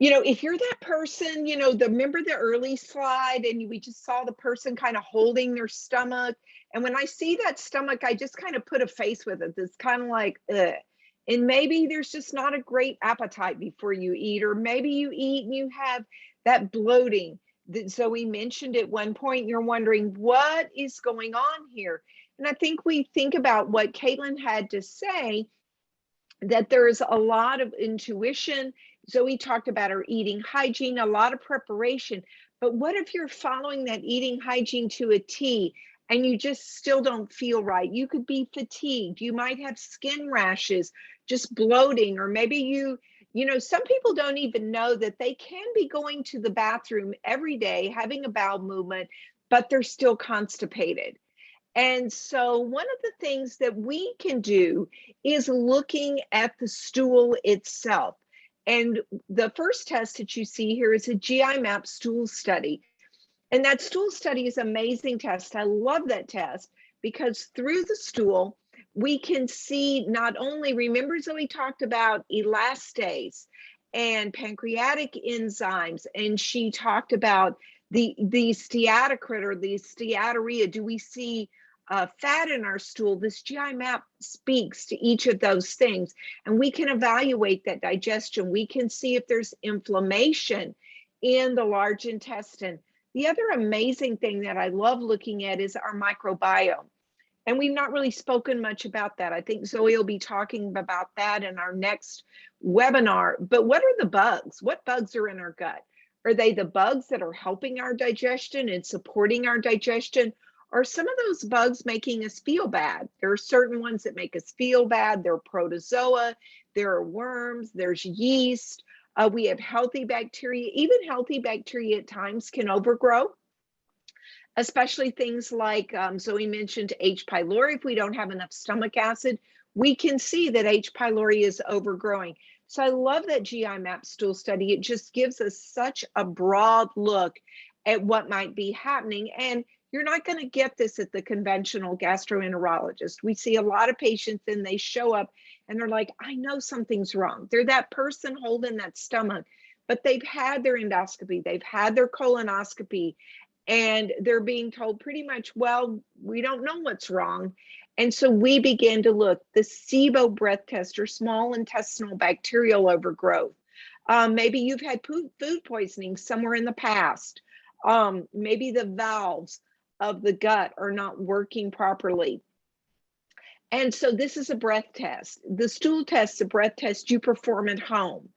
C: If you're that person, remember the early slide and we just saw the person kind of holding their stomach. And when I see that stomach, I just kind of put a face with it. It's kind of like, ugh. And maybe there's just not a great appetite before you eat, or maybe you eat and you have that bloating that Zoe mentioned at one point. You're wondering what is going on here. And I think we think about what Caitlin had to say, that there's a lot of intuition. Zoe talked about her eating hygiene, a lot of preparation. But what if you're following that eating hygiene to a T and you just still don't feel right? You could be fatigued. You might have skin rashes, just bloating, or maybe some people don't even know that they can be going to the bathroom every day, having a bowel movement, but they're still constipated. And so one of the things that we can do is looking at the stool itself. And the first test that you see here is a GI map stool study. And that stool study is an amazing test. I love that test because through the stool, we can see not only, remember Zoe talked about elastase and pancreatic enzymes, and she talked about the steatocrit or the steatorrhea. Do we see fat in our stool? This GI map speaks to each of those things, and we can evaluate that digestion. We can see if there's inflammation in the large intestine. The other amazing thing that I love looking at is our microbiome. And we've not really spoken much about that. I think Zoe will be talking about that in our next webinar. But what are the bugs? What bugs are in our gut? Are they the bugs that are helping our digestion and supporting our digestion? Are some of those bugs making us feel bad? There are certain ones that make us feel bad. There are protozoa, there are worms, there's yeast. We have healthy bacteria. Even healthy bacteria at times can overgrow, especially things like Zoe mentioned H. pylori. If we don't have enough stomach acid, we can see that H. pylori is overgrowing. So I love that GI map stool study. It just gives us such a broad look at what might be happening. And you're not going to get this at the conventional gastroenterologist. We see a lot of patients and they show up and they're like, I know something's wrong. They're that person holding that stomach, but they've had their endoscopy, they've had their colonoscopy, and they're being told pretty much, well, we don't know what's wrong. And so we begin to look, the SIBO breath test, or small intestinal bacterial overgrowth. Maybe you've had food poisoning somewhere in the past. Maybe the valves of the gut are not working properly. And so this is a breath test. The stool test, a breath test you perform at home.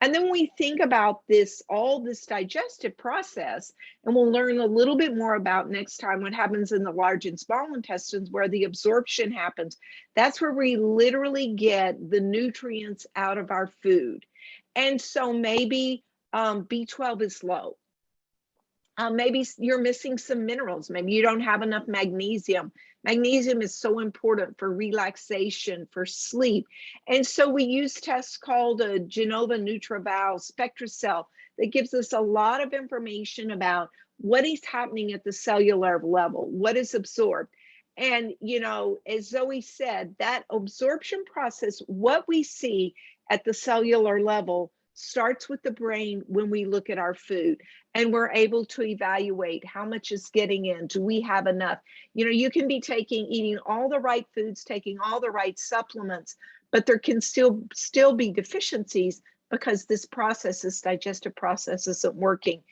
C: And then we think about all this digestive process, and we'll learn a little bit more about next time what happens in the large and small intestines, where the absorption happens. That's where we literally get the nutrients out of our food. And so maybe B12 is low. Maybe you're missing some minerals. Maybe you don't have enough magnesium. Magnesium is so important for relaxation, for sleep. And so we use tests called a Genova NutriVal SpectraCell that gives us a lot of information about what is happening at the cellular level, what is absorbed. And, as Zoe said, that absorption process, what we see at the cellular level, starts with the brain when we look at our food, and we're able to evaluate how much is getting in. Do we have enough? You can be eating all the right foods, taking all the right supplements, but there can still be deficiencies because this digestive process isn't working.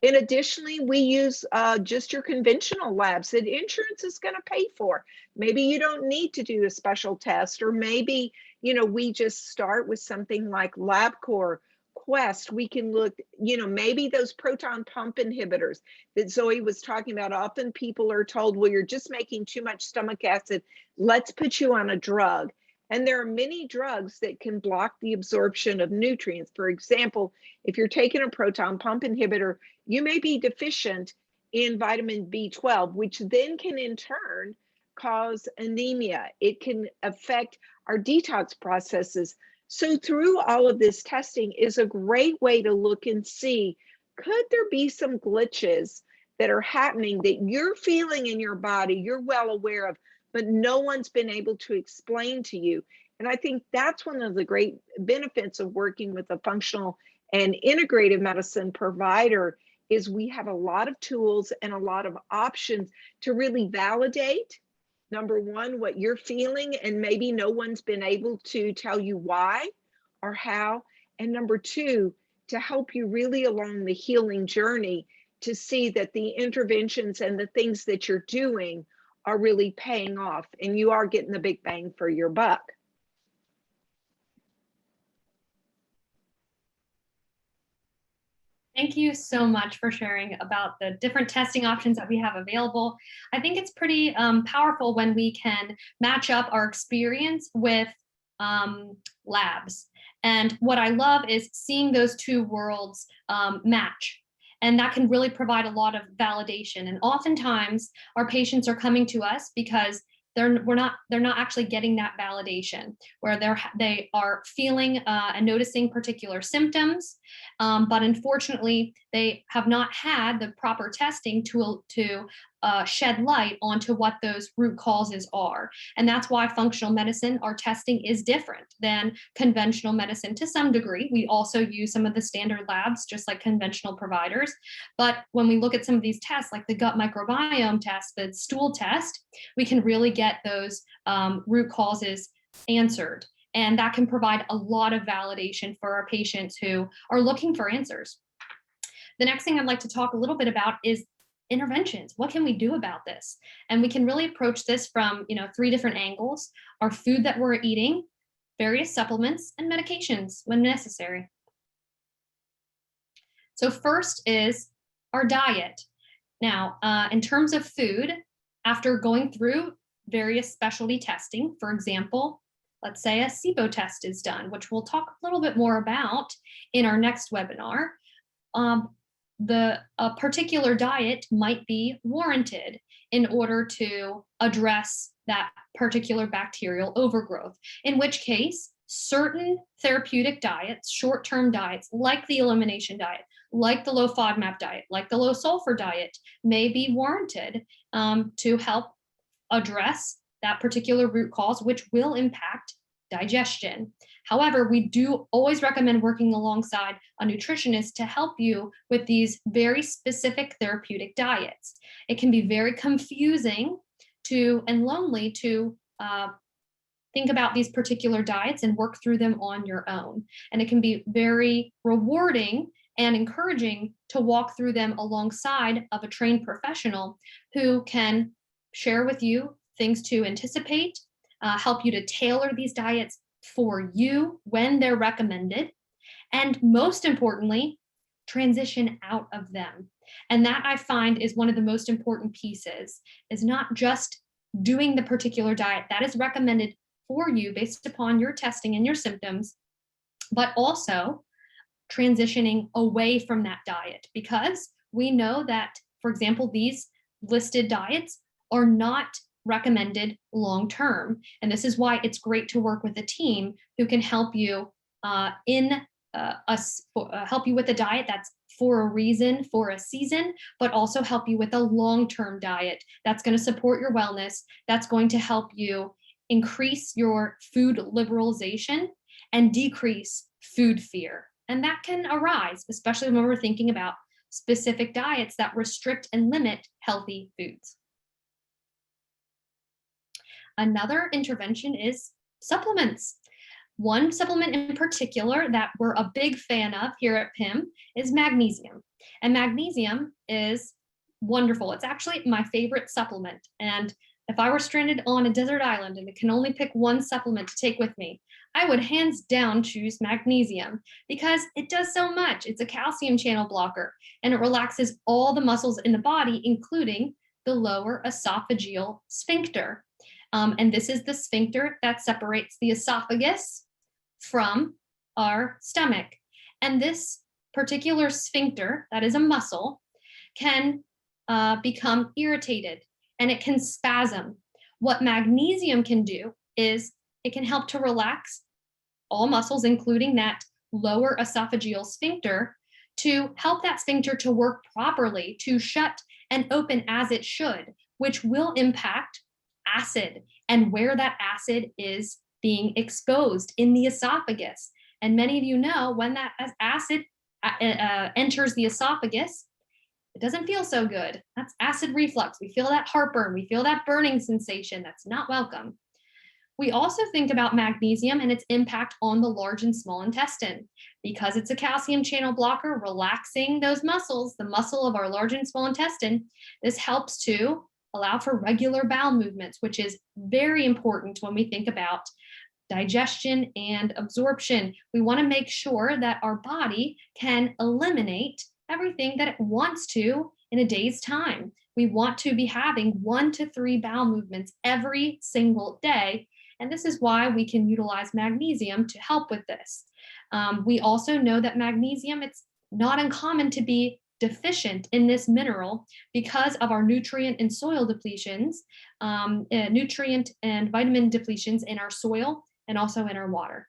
C: And additionally, we use just your conventional labs that insurance is going to pay for. Maybe you don't need to do a special test, or maybe we just start with something like LabCorp, Quest. We can look, maybe those proton pump inhibitors that Zoe was talking about. Often people are told, well, you're just making too much stomach acid. Let's put you on a drug. And there are many drugs that can block the absorption of nutrients. For example, if you're taking a proton pump inhibitor, you may be deficient in vitamin B12, which then can in turn cause anemia. It can affect our detox processes. So through all of this testing is a great way to look and see, could there be some glitches that are happening that you're feeling in your body, you're well aware of, but no one's been able to explain to you. And I think that's one of the great benefits of working with a functional and integrative medicine provider is we have a lot of tools and a lot of options to really validate, number one, what you're feeling, and maybe no one's been able to tell you why or how. And number two, to help you really along the healing journey to see that the interventions and the things that you're doing are really paying off and you are getting the big bang for your buck.
E: Thank you so much for sharing about the different testing options that we have available. I think it's pretty powerful when we can match up our experience with labs. And what I love is seeing those two worlds match. And that can really provide a lot of validation. And oftentimes our patients are coming to us because they're not actually getting that validation where they are feeling and noticing particular symptoms, but unfortunately they have not had the proper testing to shed light onto what those root causes are. And that's why functional medicine, our testing is different than conventional medicine to some degree. We also use some of the standard labs, just like conventional providers. But when we look at some of these tests, like the gut microbiome test, the stool test, we can really get those root causes answered. And that can provide a lot of validation for our patients who are looking for answers. The next thing I'd like to talk a little bit about is interventions. What can we do about this? And we can really approach this from, 3 different angles: our food that we're eating, various supplements, and medications when necessary. So first is our diet. Now, in terms of food, after going through various specialty testing, for example, let's say a SIBO test is done, which we'll talk a little bit more about in our next webinar. A particular diet might be warranted in order to address that particular bacterial overgrowth, in which case certain therapeutic diets, short-term diets, like the elimination diet, like the low FODMAP diet, like the low sulfur diet, may be warranted to help address that particular root cause, which will impact digestion. However, we do always recommend working alongside a nutritionist to help you with these very specific therapeutic diets. It can be very confusing and lonely to think about these particular diets and work through them on your own. And it can be very rewarding and encouraging to walk through them alongside of a trained professional who can share with you things to anticipate, help you to tailor these diets for you when they're recommended, and most importantly, transition out of them. And that I find is one of the most important pieces, is not just doing the particular diet that is recommended for you based upon your testing and your symptoms, but also transitioning away from that diet, because we know that, for example, these listed diets are not recommended long term. And this is why it's great to work with a team who can help you help you with a diet that's for a reason, for a season, but also help you with a long-term diet that's going to support your wellness, that's going to help you increase your food liberalization and decrease food fear. And that can arise, especially when we're thinking about specific diets that restrict and limit healthy foods. Another intervention is supplements. One supplement in particular that we're a big fan of here at PIM is magnesium. And magnesium is wonderful. It's actually my favorite supplement. And if I were stranded on a desert island and can only pick one supplement to take with me, I would hands down choose magnesium because it does so much. It's a calcium channel blocker and it relaxes all the muscles in the body, including the lower esophageal sphincter. And this is the sphincter that separates the esophagus from our stomach. And this particular sphincter, that is a muscle, can become irritated and it can spasm. What magnesium can do is it can help to relax all muscles, including that lower esophageal sphincter, to help that sphincter to work properly, to shut and open as it should, which will impact acid and where that acid is being exposed in the esophagus. And many of you know when that acid enters the esophagus, it doesn't feel so good. That's acid reflux. We feel that heartburn. We feel that burning sensation. That's not welcome. We also think about magnesium and its impact on the large and small intestine. Because it's a calcium channel blocker, relaxing those muscles, the muscle of our large and small intestine, this helps to allow for regular bowel movements, which is very important when we think about digestion and absorption. We want to make sure that our body can eliminate everything that it wants to in a day's time. We want to be having 1 to 3 bowel movements every single day. And this is why we can utilize magnesium to help with this. We also know that magnesium, it's not uncommon to be deficient in this mineral because of our nutrient and soil depletions, nutrient and vitamin depletions in our soil and also in our water.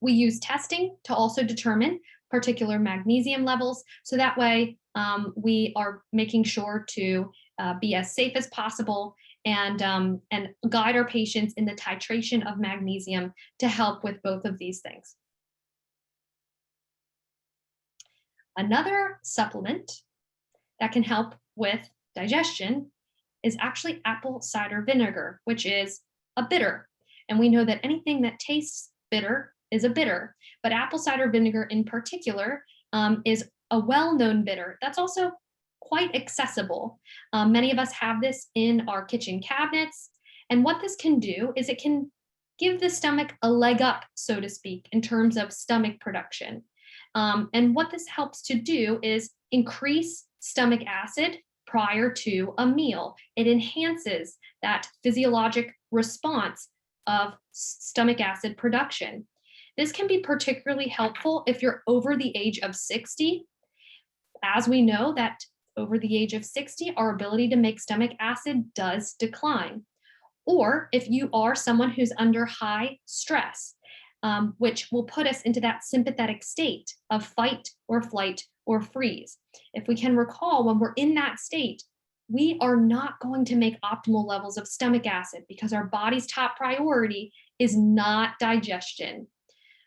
E: We use testing to also determine particular magnesium levels. So that way we are making sure to be as safe as possible and guide our patients in the titration of magnesium to help with both of these things. Another supplement that can help with digestion is actually apple cider vinegar, which is a bitter. And we know that anything that tastes bitter is a bitter, but apple cider vinegar in particular is a well-known bitter that's also quite accessible. Many of us have this in our kitchen cabinets. And what this can do is it can give the stomach a leg up, so to speak, in terms of stomach production. And what this helps to do is increase stomach acid prior to a meal. It enhances that physiologic response of stomach acid production. This can be particularly helpful if you're over the age of 60. As we know that over the age of 60, our ability to make stomach acid does decline. Or if you are someone who's under high stress, which will put us into that sympathetic state of fight or flight or freeze. If we can recall, when we're in that state, we are not going to make optimal levels of stomach acid because our body's top priority is not digestion.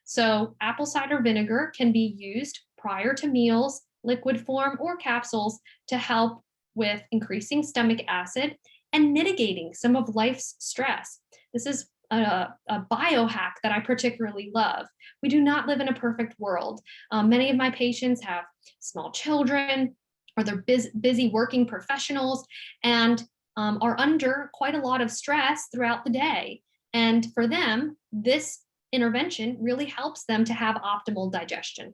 E: So apple cider vinegar can be used prior to meals, liquid form or capsules, to help with increasing stomach acid and mitigating some of life's stress. This is a biohack that I particularly love. We do not live in a perfect world. Many of my patients have small children or they're busy working professionals and are under quite a lot of stress throughout the day. And for them, this intervention really helps them to have optimal digestion.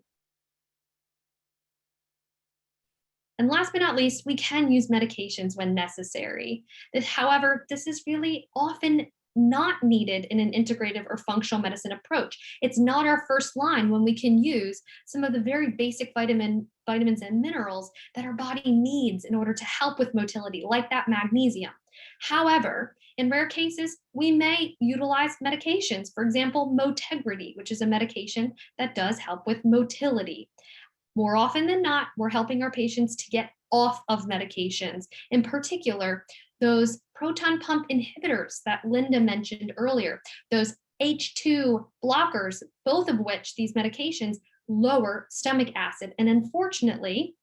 E: And last but not least, we can use medications when necessary. However, this is really often not needed in an integrative or functional medicine approach. It's not our first line when we can use some of the very basic vitamins and minerals that our body needs in order to help with motility, like that magnesium. However, in rare cases, we may utilize medications. For example, Motegrity, which is a medication that does help with motility. More often than not, we're helping our patients to get off of medications. In particular, those proton pump inhibitors that Linda mentioned earlier, those H2 blockers, both of which these medications lower stomach acid and unfortunately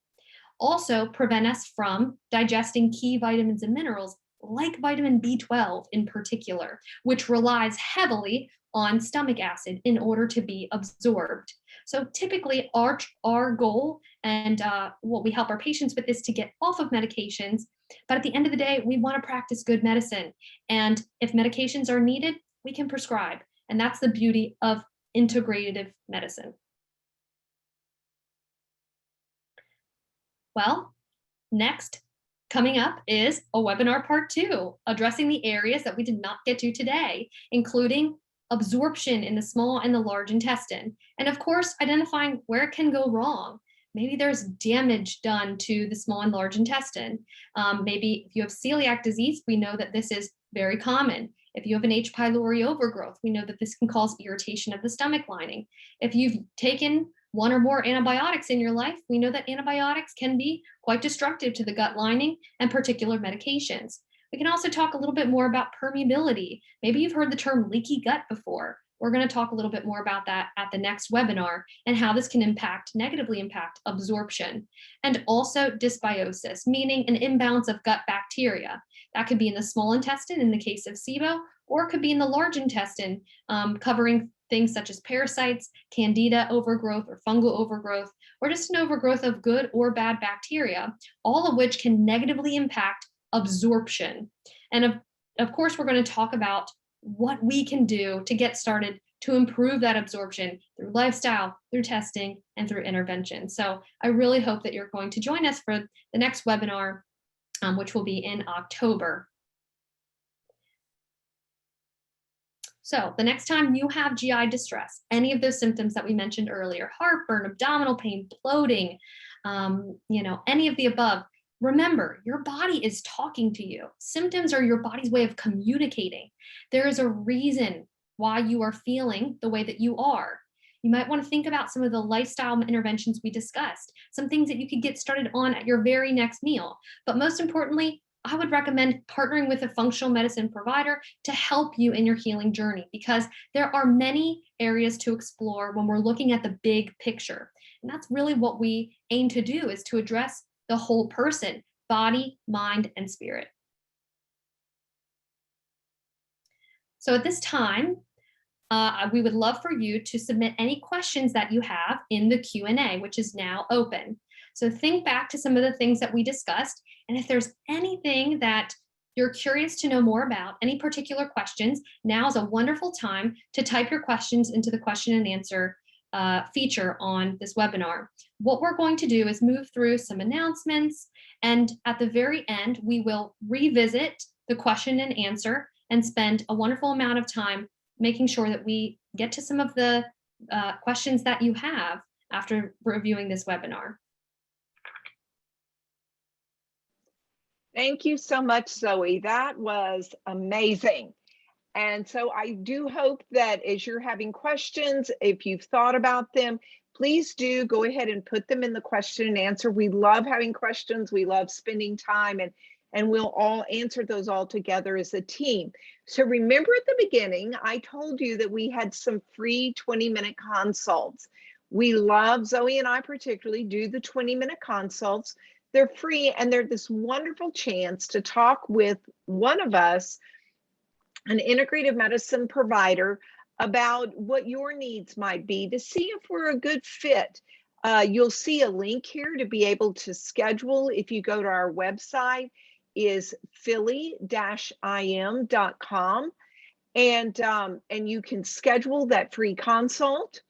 E: also prevent us from digesting key vitamins and minerals like vitamin B12 in particular, which relies heavily on stomach acid in order to be absorbed. So typically our goal and what we help our patients with is to get off of medications. But at the end of the day, we want to practice good medicine. And if medications are needed, we can prescribe. And that's the beauty of integrative medicine. Well, next, Coming up is a webinar part 2, addressing the areas that we did not get to today, including absorption in the small and the large intestine. And of course, identifying where it can go wrong. Maybe there's damage done to the small and large intestine. Maybe if you have celiac disease, we know that this is very common. If you have an H. pylori overgrowth, we know that this can cause irritation of the stomach lining. If you've taken one or more antibiotics in your life, we know that antibiotics can be quite destructive to the gut lining and particular medications. We can also talk a little bit more about permeability. Maybe you've heard the term leaky gut before. We're going to talk a little bit more about that at the next webinar and how this can negatively impact absorption. And also dysbiosis, meaning an imbalance of gut bacteria. That could be in the small intestine in the case of SIBO, or it could be in the large intestine, covering things such as parasites, candida overgrowth or fungal overgrowth, or just an overgrowth of good or bad bacteria, all of which can negatively impact absorption. And of course, we're going to talk about what we can do to get started to improve that absorption through lifestyle, through testing, and through intervention. So I really hope that you're going to join us for the next webinar, which will be in October. So the next time you have GI distress, any of those symptoms that we mentioned earlier, heartburn, abdominal pain, bloating, any of the above, remember, your body is talking to you. Symptoms are your body's way of communicating. There is a reason why you are feeling the way that you are. You might want to think about some of the lifestyle interventions we discussed, some things that you could get started on at your very next meal. But most importantly, I would recommend partnering with a functional medicine provider to help you in your healing journey, because there are many areas to explore when we're looking at the big picture. And that's really what we aim to do, is to address the whole person, body, mind, and spirit. So at this time, we would love for you to submit any questions that you have in the Q&A, which is now open. So think back to some of the things that we discussed, and if there's anything that you're curious to know more about, any particular questions, now is a wonderful time to type your questions into the question and answer feature on this webinar. What we're going to do is move through some announcements, and at the very end, we will revisit the question and answer and spend a wonderful amount of time making sure that we get to some of the questions that you have after reviewing this webinar.
C: Thank you so much, Zoe. That was amazing. And so I do hope that as you're having questions, if you've thought about them, please do go ahead and put them in the question and answer. We love having questions. We love spending time, and we'll all answer those all together as a team. So remember at the beginning, I told you that we had some free 20-minute consults. We love, Zoe and I particularly, do the 20-minute consults. They're free, and they're this wonderful chance to talk with one of us, an integrative medicine provider, about what your needs might be, to see if we're a good fit. You'll see a link here to be able to schedule. If you go to our website, is philly-im.com, and you can schedule that free consult.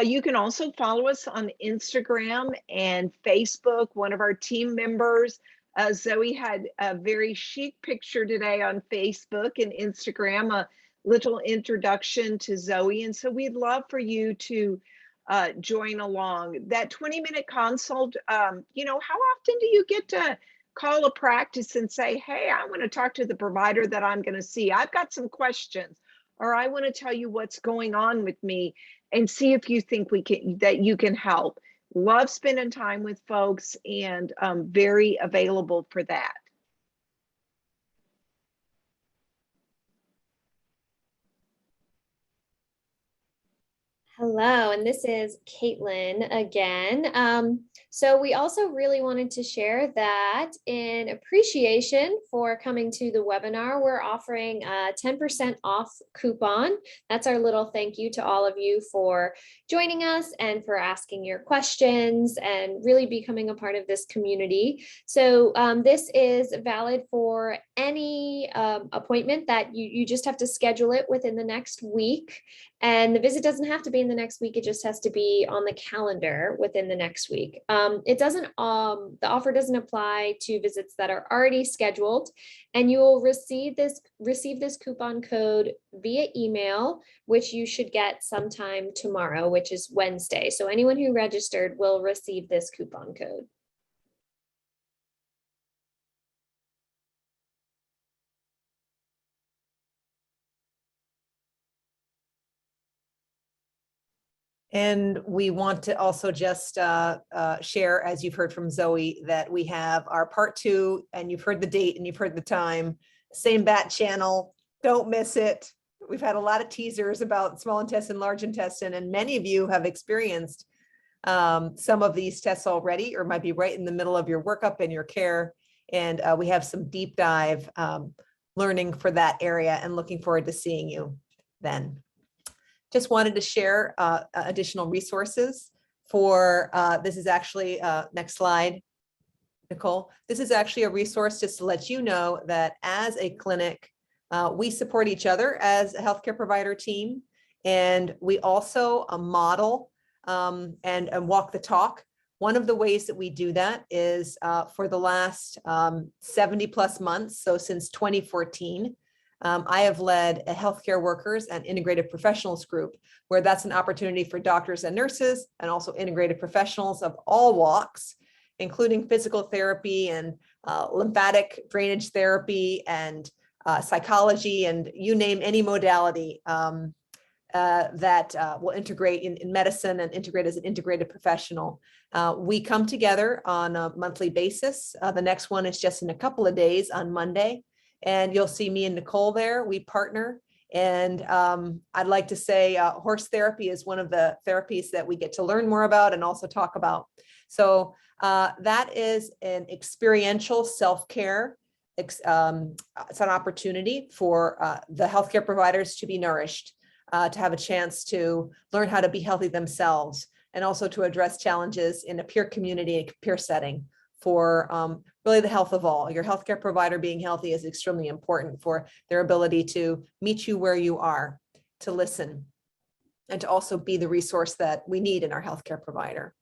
C: You can also follow us on Instagram and Facebook. One of our team members, Zoe, had a very chic picture today on Facebook and Instagram, a little introduction to Zoe. And so we'd love for you to join along. That 20-minute consult, how often do you get to call a practice and say, hey, I want to talk to the provider that I'm going to see. I've got some questions, or I want to tell you what's going on with me, and see if you think that you can help. Love spending time with folks, and very available for that.
D: Hello, and this is Caitlin again. So we also really wanted to share that in appreciation for coming to the webinar, we're offering a 10% off coupon. That's our little thank you to all of you for joining us and for asking your questions and really becoming a part of this community. So this is valid for any appointment that you just have to schedule it within the next week. And the visit doesn't have to be in the next week. It just has to be on the calendar within the next week. The offer doesn't apply to visits that are already scheduled, and you will receive this coupon code via email, which you should get sometime tomorrow, which is Wednesday. So anyone who registered will receive this coupon code.
B: And we want to also just share, as you've heard from Zoe, that we have our part 2, and you've heard the date and you've heard the time, same bat channel, don't miss it. We've had a lot of teasers about small intestine, large intestine, and many of you have experienced some of these tests already, or might be right in the middle of your workup and your care. And we have some deep dive learning for that area, and looking forward to seeing you then. Just wanted to share additional resources for, this is actually, next slide, Nicole. This is actually a resource just to let you know that as a clinic, we support each other as a healthcare provider team. And we also model and walk the talk. One of the ways that we do that is for the last 70 plus months, so since 2014, I have led a healthcare workers and integrated professionals group, where that's an opportunity for doctors and nurses, and also integrated professionals of all walks, including physical therapy and lymphatic drainage therapy and psychology, and you name any modality that will integrate in medicine and integrate as an integrated professional. We come together on a monthly basis. The next one is just in a couple of days on Monday. And you'll see me and Nicole there. We partner. And I'd like to say horse therapy is one of the therapies that we get to learn more about and also talk about. So that is an experiential self-care. It's an opportunity for the healthcare providers to be nourished, to have a chance to learn how to be healthy themselves, and also to address challenges in a peer community and peer setting for really the health of all. Your healthcare provider being healthy is extremely important for their ability to meet you where you are, to listen, and to also be the resource that we need in our healthcare provider.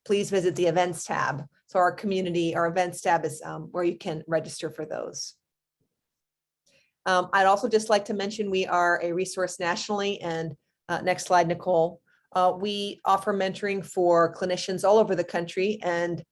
B: Please visit the events tab. So our community, our events tab is where you can register for those. I'd also just like to mention we are a resource nationally, and next slide, Nicole. We offer mentoring for clinicians all over the country, and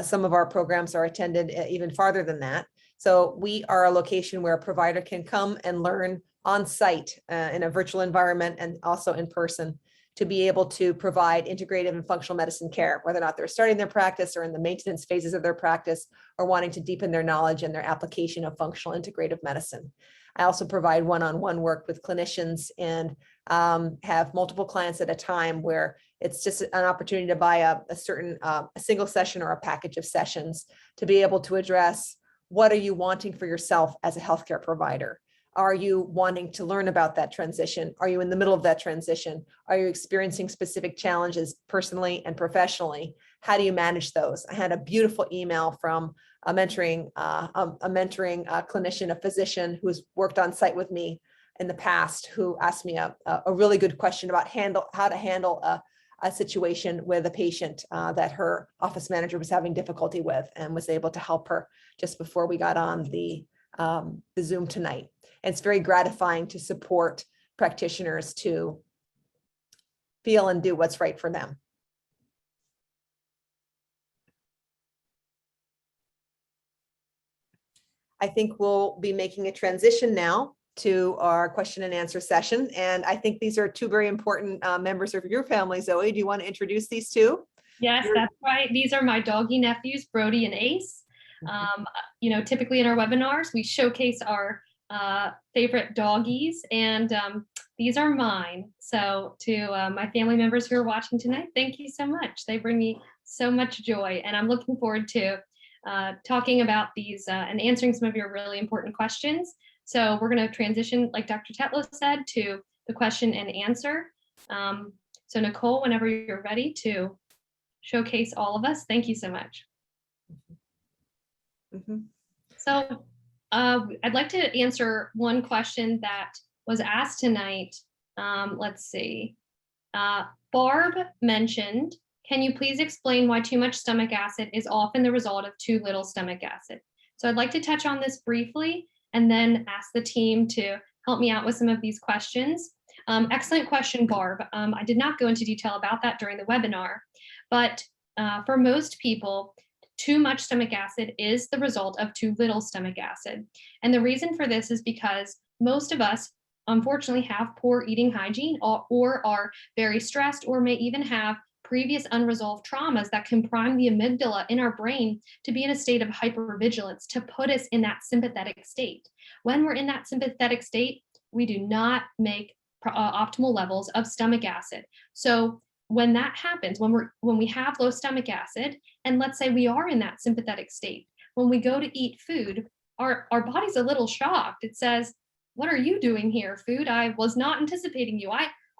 B: some of our programs are attended even farther than that. So we are a location where a provider can come and learn on site in a virtual environment, and also in person, to be able to provide integrative and functional medicine care, whether or not they're starting their practice or in the maintenance phases of their practice, or wanting to deepen their knowledge and their application of functional integrative medicine. I also provide one-on-one work with clinicians, and have multiple clients at a time, where it's just an opportunity to buy a certain a single session or a package of sessions to be able to address, what are you wanting for yourself as a healthcare provider? Are you wanting to learn about that transition? Are you in the middle of that transition? Are you experiencing specific challenges personally and professionally? How do you manage those? I had a beautiful email from a mentoring clinician, a physician who's worked on site with me in the past, who asked me a really good question about how to handle a situation with a patient that her office manager was having difficulty with, and was able to help her just before we got on the Zoom tonight. And it's very gratifying to support practitioners to feel and do what's right for them. I think we'll be making a transition now to our question and answer session. And I think these are two very important members of your family. Zoe, do you want to introduce these two?
E: Yes, that's right. These are my doggy nephews, Brody and Ace. Typically in our webinars, we showcase our favorite doggies, and these are mine. So to my family members who are watching tonight, thank you so much. They bring me so much joy, and I'm looking forward to talking about these and answering some of your really important questions. So we're going to transition, like Dr. Tetlow said, to the question and answer. So Nicole, whenever you're ready to showcase all of us, thank you so much. So I'd like to answer one question that was asked tonight. Let's see. Barb mentioned, Can you please explain why too much stomach acid is often the result of too little stomach acid? So I'd like to touch on this briefly and then ask the team to help me out with some of these questions. Excellent question, Barb. I did not go into detail about that during the webinar, but for most people, too much stomach acid is the result of too little stomach acid. And the reason for this is because most of us, unfortunately, have poor eating hygiene or are very stressed or may even have previous unresolved traumas that can prime the amygdala in our brain to be in a state of hypervigilance, to put us in that sympathetic state. When we're in that sympathetic state, we do not make optimal levels of stomach acid. So when that happens, when we have low stomach acid, and let's say we are in that sympathetic state, when we go to eat food, our body's a little shocked. It says, "What are you doing here, food? I was not anticipating you.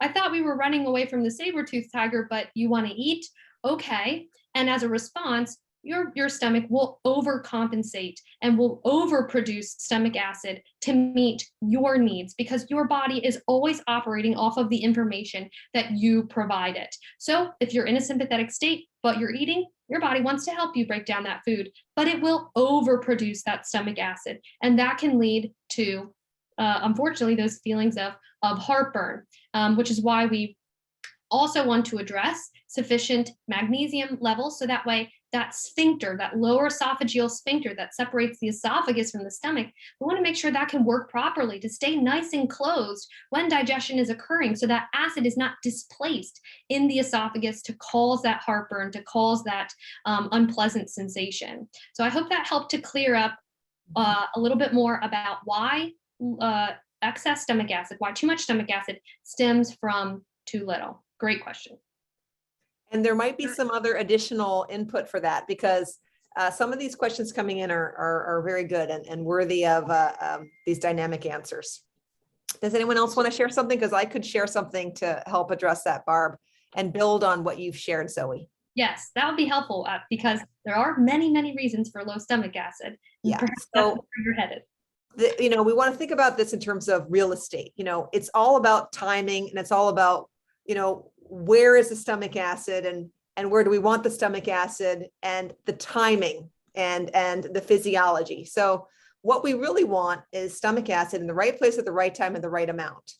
E: I thought we were running away from the saber-toothed tiger, but you want to eat? Okay." And as a response, your stomach will overcompensate and will overproduce stomach acid to meet your needs, because your body is always operating off of the information that you provide it. So if you're in a sympathetic state, but you're eating, your body wants to help you break down that food, but it will overproduce that stomach acid. And that can lead to, unfortunately, those feelings of heartburn, which is why we also want to address sufficient magnesium levels, so that way that sphincter, that lower esophageal sphincter that separates the esophagus from the stomach, we want to make sure that can work properly to stay nice and closed when digestion is occurring, so that acid is not displaced in the esophagus to cause that heartburn, to cause that unpleasant sensation. So I hope that helped to clear up a little bit more about why excess stomach acid, why too much stomach acid stems from too little. Great question.
B: And there might be some other additional input for that, because some of these questions coming in are very good and worthy of these dynamic answers. Does anyone else want to share something? Because I could share something to help address that, Barb, and build on what you've shared, Zoe.
E: Yes, that would be helpful because there are many, many reasons for low stomach acid.
B: Yeah.
E: Perhaps
B: So
E: that's where you're headed.
B: We want to think about this in terms of real estate. It's all about timing, and it's all about, where is the stomach acid and where do we want the stomach acid, and the timing and the physiology. So what we really want is stomach acid in the right place at the right time and the right amount.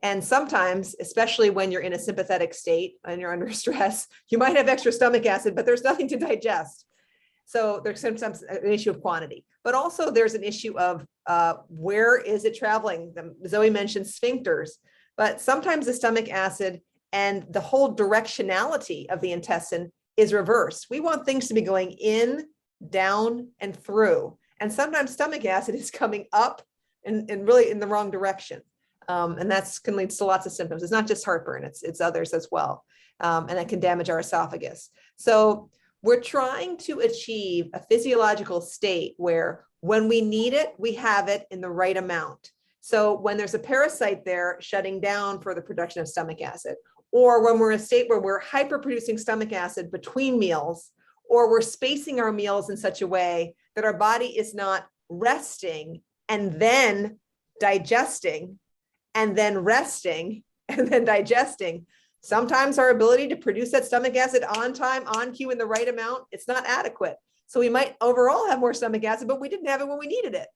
B: And sometimes, especially when you're in a sympathetic state and you're under stress, you might have extra stomach acid, but there's nothing to digest. So there's sometimes an issue of quantity, but also there's an issue of where is it traveling? Zoe mentioned sphincters, but sometimes the stomach acid and the whole directionality of the intestine is reversed. We want things to be going in, down, and through. And sometimes stomach acid is coming up and really in the wrong direction. And that can lead to lots of symptoms. It's not just heartburn, it's others as well. And that can damage our esophagus. So we're trying to achieve a physiological state where when we need it, we have it in the right amount. So when there's a parasite there shutting down for the production of stomach acid, or when we're in a state where we're hyperproducing stomach acid between meals, or we're spacing our meals in such a way that our body is not resting and then digesting and then resting and then digesting, sometimes our ability to produce that stomach acid on time, on cue, in the right amount, it's not adequate. So we might overall have more stomach acid, but we didn't have it when we needed it.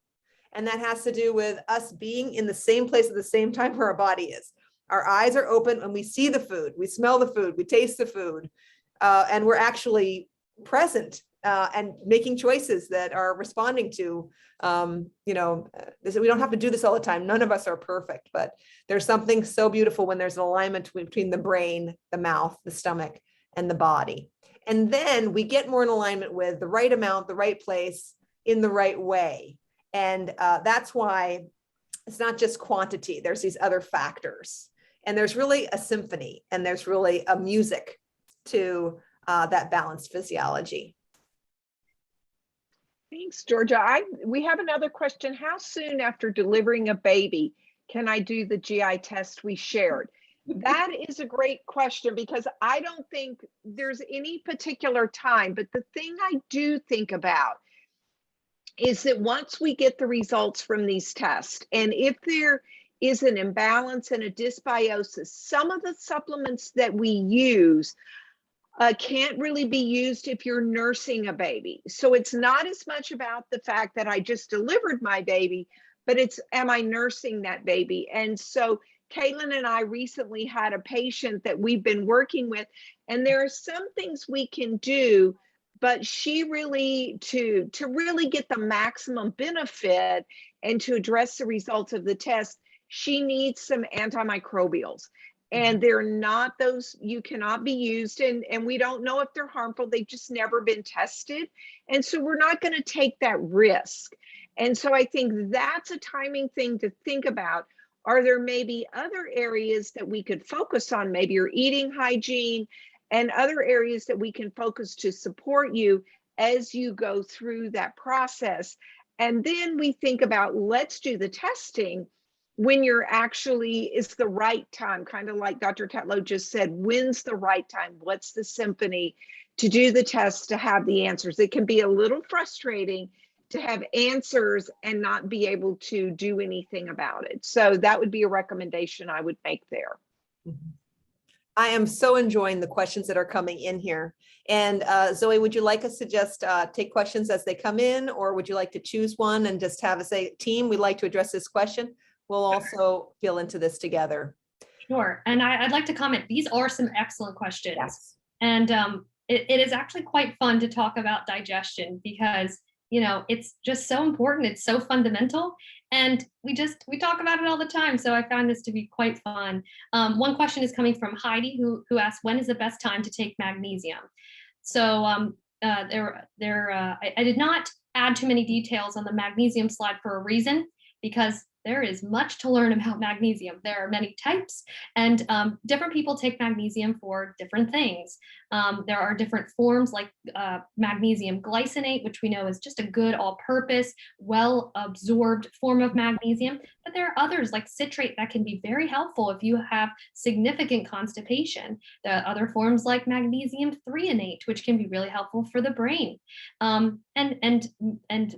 B: And that has to do with us being in the same place at the same time where our body is. Our eyes are open and we see the food, we smell the food, we taste the food, and we're actually present and making choices that are responding to, we don't have to do this all the time. None of us are perfect, but there's something so beautiful when there's an alignment between the brain, the mouth, the stomach, and the body. And then we get more in alignment with the right amount, the right place, in the right way. And that's why it's not just quantity. There's these other factors. And there's really a symphony, and there's really a music to that balanced physiology.
C: Thanks, Georgia. We have another question. How soon after delivering a baby can I do the GI test we shared? That is a great question, because I don't think there's any particular time, but the thing I do think about is that once we get the results from these tests, and if there is an imbalance and a dysbiosis, some of the supplements that we use can't really be used if you're nursing a baby. So it's not as much about the fact that I just delivered my baby, but it's, am I nursing that baby? And so Caitlin and I recently had a patient that we've been working with, and there are some things we can do, but she really, to really get the maximum benefit and to address the results of the test, she needs some antimicrobials. And they're not those, you cannot be used, and we don't know if they're harmful. They've just never been tested. And so we're not going to take that risk. And so I think that's a timing thing to think about. Are there maybe other areas that we could focus on? Maybe your eating hygiene and other areas that we can focus to support you as you go through that process. And then we think about, let's do the testing when you're actually, is the right time, kind of like Dr. Tetlow just said, when's the right time? What's the symphony to do the test, to have the answers? It can be a little frustrating to have answers and not be able to do anything about it. So that would be a recommendation I would make there.
B: I am so enjoying the questions that are coming in here. And Zoe, would you like us to just take questions as they come in, or would you like to choose one and just have us say, team, we'd like to address this question? We'll also feel into this together.
E: Sure. And I'd like to comment, these are some excellent questions.
B: Yes.
E: And it is actually quite fun to talk about digestion because, you know, it's just so important. It's so fundamental. And we talk about it all the time. So I found this to be quite fun. One question is coming from Heidi, who asked, when is the best time to take magnesium? So I did not add too many details on the magnesium slide for a reason, because there is much to learn about magnesium. There are many types, and different people take magnesium for different things. There are different forms like magnesium glycinate, which we know is just a good all-purpose, well-absorbed form of magnesium. But there are others like citrate that can be very helpful if you have significant constipation. There are other forms like magnesium threonate, which can be really helpful for the brain. And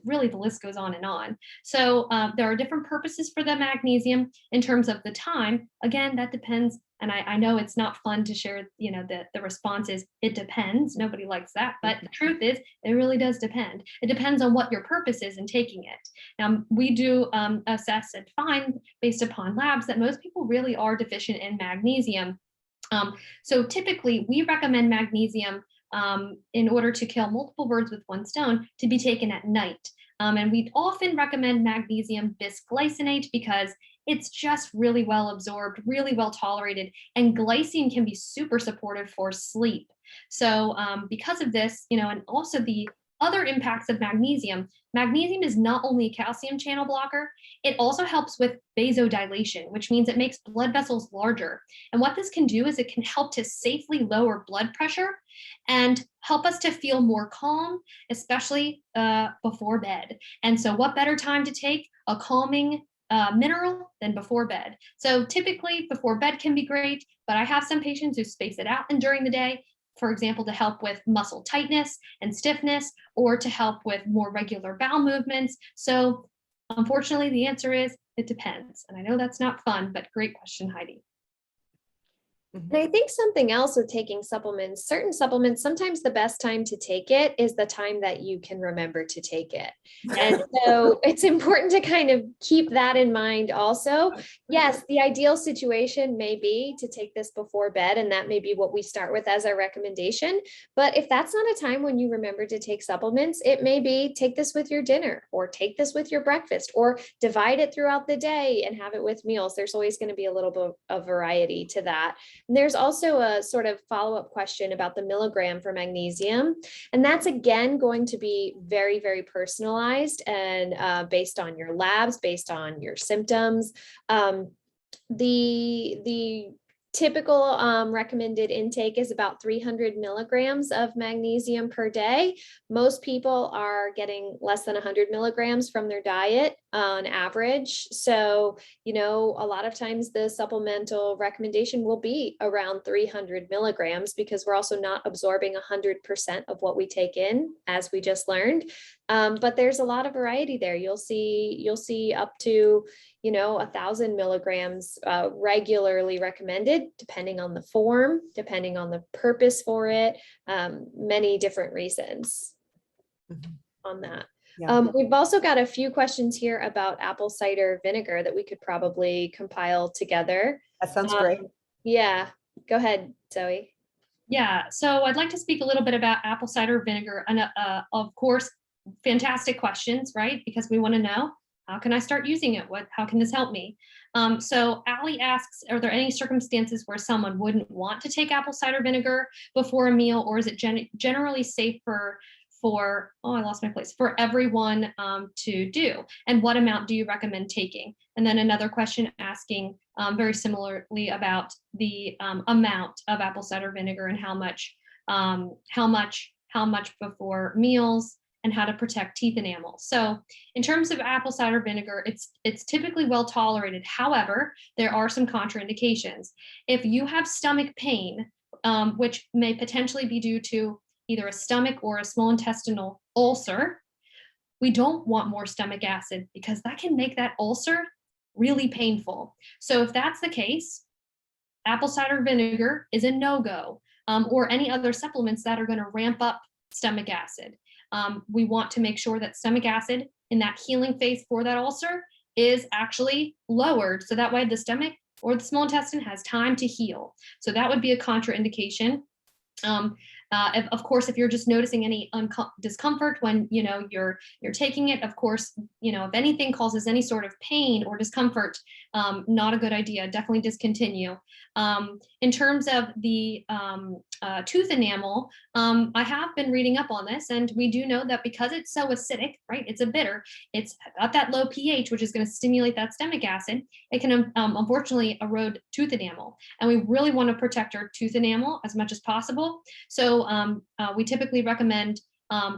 E: really the list goes on and on. So there are different purposes for the magnesium in terms of the time. Again, that depends. And I know it's not fun to share, you know, the response is, it depends. Nobody likes that. But the truth is, it really does depend. It depends on what your purpose is in taking it. Now, we do assess and find, based upon labs, that most people really are deficient in magnesium. So typically, we recommend magnesium in order to kill multiple birds with one stone to be taken at night. And we often recommend magnesium bisglycinate because it's just really well absorbed, really well tolerated, and glycine can be super supportive for sleep. So because of this, you know, and also the other impacts of magnesium is not only a calcium channel blocker, it also helps with vasodilation, which means it makes blood vessels larger. And what this can do is it can help to safely lower blood pressure and help us to feel more calm, especially before bed. And so what better time to take a calming mineral than before bed? So typically before bed can be great, but I have some patients who space it out and during the day, for example, to help with muscle tightness and stiffness, or to help with more regular bowel movements. So unfortunately, the answer is it depends. And I know that's not fun, but great question, Heidi.
D: And I think something else with taking supplements, certain supplements, sometimes the best time to take it is the time that you can remember to take it. And so it's important to kind of keep that in mind also. Yes, the ideal situation may be to take this before bed, and that may be what we start with as our recommendation. But if that's not a time when you remember to take supplements, it may be take this with your dinner, or take this with your breakfast, or divide it throughout the day and have it with meals. There's always going to be a little bit of variety to that. And there's also a sort of follow-up question about the milligram for magnesium. And that's again going to be very, very personalized and based on your labs, based on your symptoms. The typical recommended intake is about 300 milligrams of magnesium per day. Most people are getting less than 100 milligrams from their diet on average. So, you know, a lot of times the supplemental recommendation will be around 300 milligrams because we're also not absorbing 100% of what we take in, as we just learned. But there's a lot of variety there. You'll see up to, 1,000 milligrams regularly recommended, depending on the form, depending on the purpose for it, many different reasons on that.
B: Yeah.
D: We've also got a few questions here about apple cider vinegar that we could probably compile together.
B: That sounds great.
D: Yeah, go ahead, Zoe.
E: Yeah, so I'd like to speak a little bit about apple cider vinegar, and of course, fantastic questions, right? Because we want to know, how can I start using it? How can this help me? So Allie asks, are there any circumstances where someone wouldn't want to take apple cider vinegar before a meal, or is it generally safe for I lost my place, for everyone to do? And what amount do you recommend taking? And then another question asking very similarly about the amount of apple cider vinegar and how much before meals, and how to protect teeth enamel. So in terms of apple cider vinegar, it's typically well tolerated. However, there are some contraindications. If you have stomach pain, which may potentially be due to either a stomach or a small intestinal ulcer, we don't want more stomach acid because that can make that ulcer really painful. So if that's the case, apple cider vinegar is a no-go, or any other supplements that are going to ramp up stomach acid. We want to make sure that stomach acid in that healing phase for that ulcer is actually lowered, so that way the stomach or the small intestine has time to heal. So that would be a contraindication. Of course, if you're just noticing any discomfort when you're taking it, of course, if anything causes any sort of pain or discomfort, not a good idea. Definitely discontinue. In terms of the tooth enamel, I have been reading up on this, and we do know that because it's so acidic, right? It's a bitter. It's got that low pH, which is going to stimulate that stomach acid. It can unfortunately erode tooth enamel, and we really want to protect our tooth enamel as much as possible. So we typically recommend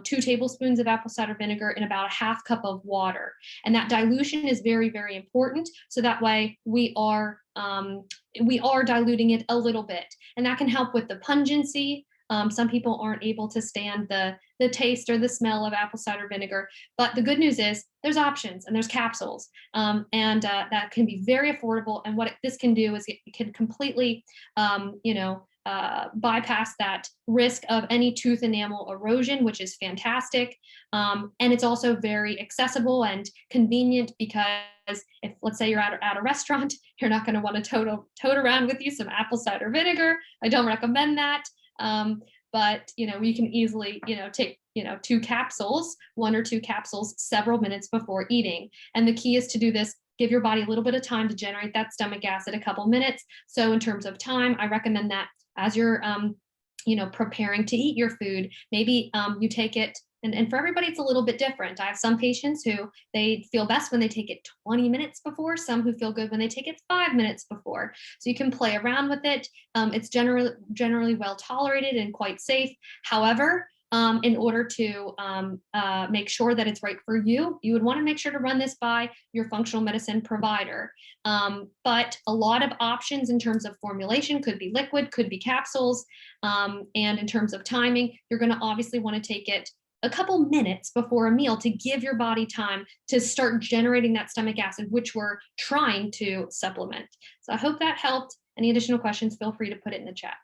E: 2 tablespoons of apple cider vinegar in about a half cup of water. And that dilution is very, very important. So that way we are diluting it a little bit, and that can help with the pungency. Some people aren't able to stand the taste or the smell of apple cider vinegar, but the good news is there's options and there's capsules, and that can be very affordable. And what this can do is it can completely, bypass that risk of any tooth enamel erosion, which is fantastic. And it's also very accessible and convenient, because if, let's say, you're at a restaurant, you're not going to want to tote around with you some apple cider vinegar. I don't recommend that. But you can easily take 2 capsules, 1 or 2 capsules, several minutes before eating. And the key is to do this, give your body a little bit of time to generate that stomach acid, a couple minutes. So in terms of time, I recommend that as you're preparing to eat your food, maybe you take it, and for everybody it's a little bit different. I have some patients who they feel best when they take it 20 minutes before, some who feel good when they take it 5 minutes before. So you can play around with it. It's generally well tolerated and quite safe. However, in order to make sure that it's right for you, you would want to make sure to run this by your functional medicine provider. But a lot of options in terms of formulation could be liquid, could be capsules. And in terms of timing, you're going to obviously want to take it a couple minutes before a meal to give your body time to start generating that stomach acid, which we're trying to supplement. So I hope that helped. Any additional questions, feel free to put it in the chat.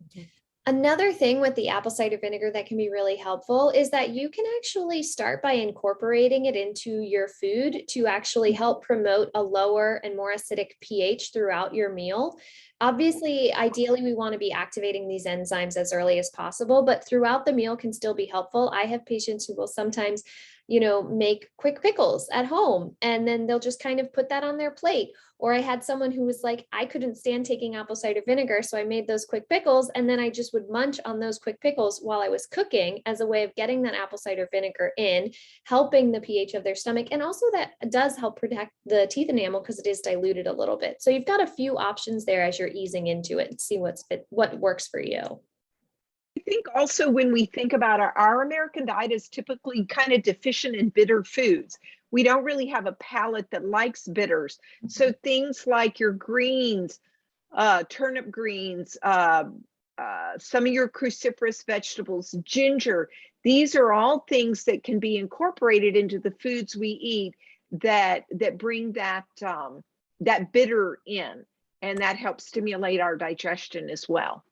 B: Okay.
D: Another thing with the apple cider vinegar that can be really helpful is that you can actually start by incorporating it into your food to actually help promote a lower and more acidic pH throughout your meal. Obviously, ideally, we want to be activating these enzymes as early as possible, but throughout the meal can still be helpful. I have patients who will sometimes make quick pickles at home, and then they'll just kind of put that on their plate. Or I had someone who was like, I couldn't stand taking apple cider vinegar, so I made those quick pickles, and then I just would munch on those quick pickles while I was cooking as a way of getting that apple cider vinegar in, helping the pH of their stomach. And also that does help protect the teeth enamel because it is diluted a little bit. So you've got a few options there as you're easing into it and see what works for you.
C: I think also when we think about our American diet is typically kind of deficient in bitter foods. We don't really have a palate that likes bitters. So things like your greens, turnip greens, some of your cruciferous vegetables, ginger, These are all things that can be incorporated into the foods we eat that bring that that bitter in, and that helps stimulate our digestion as well.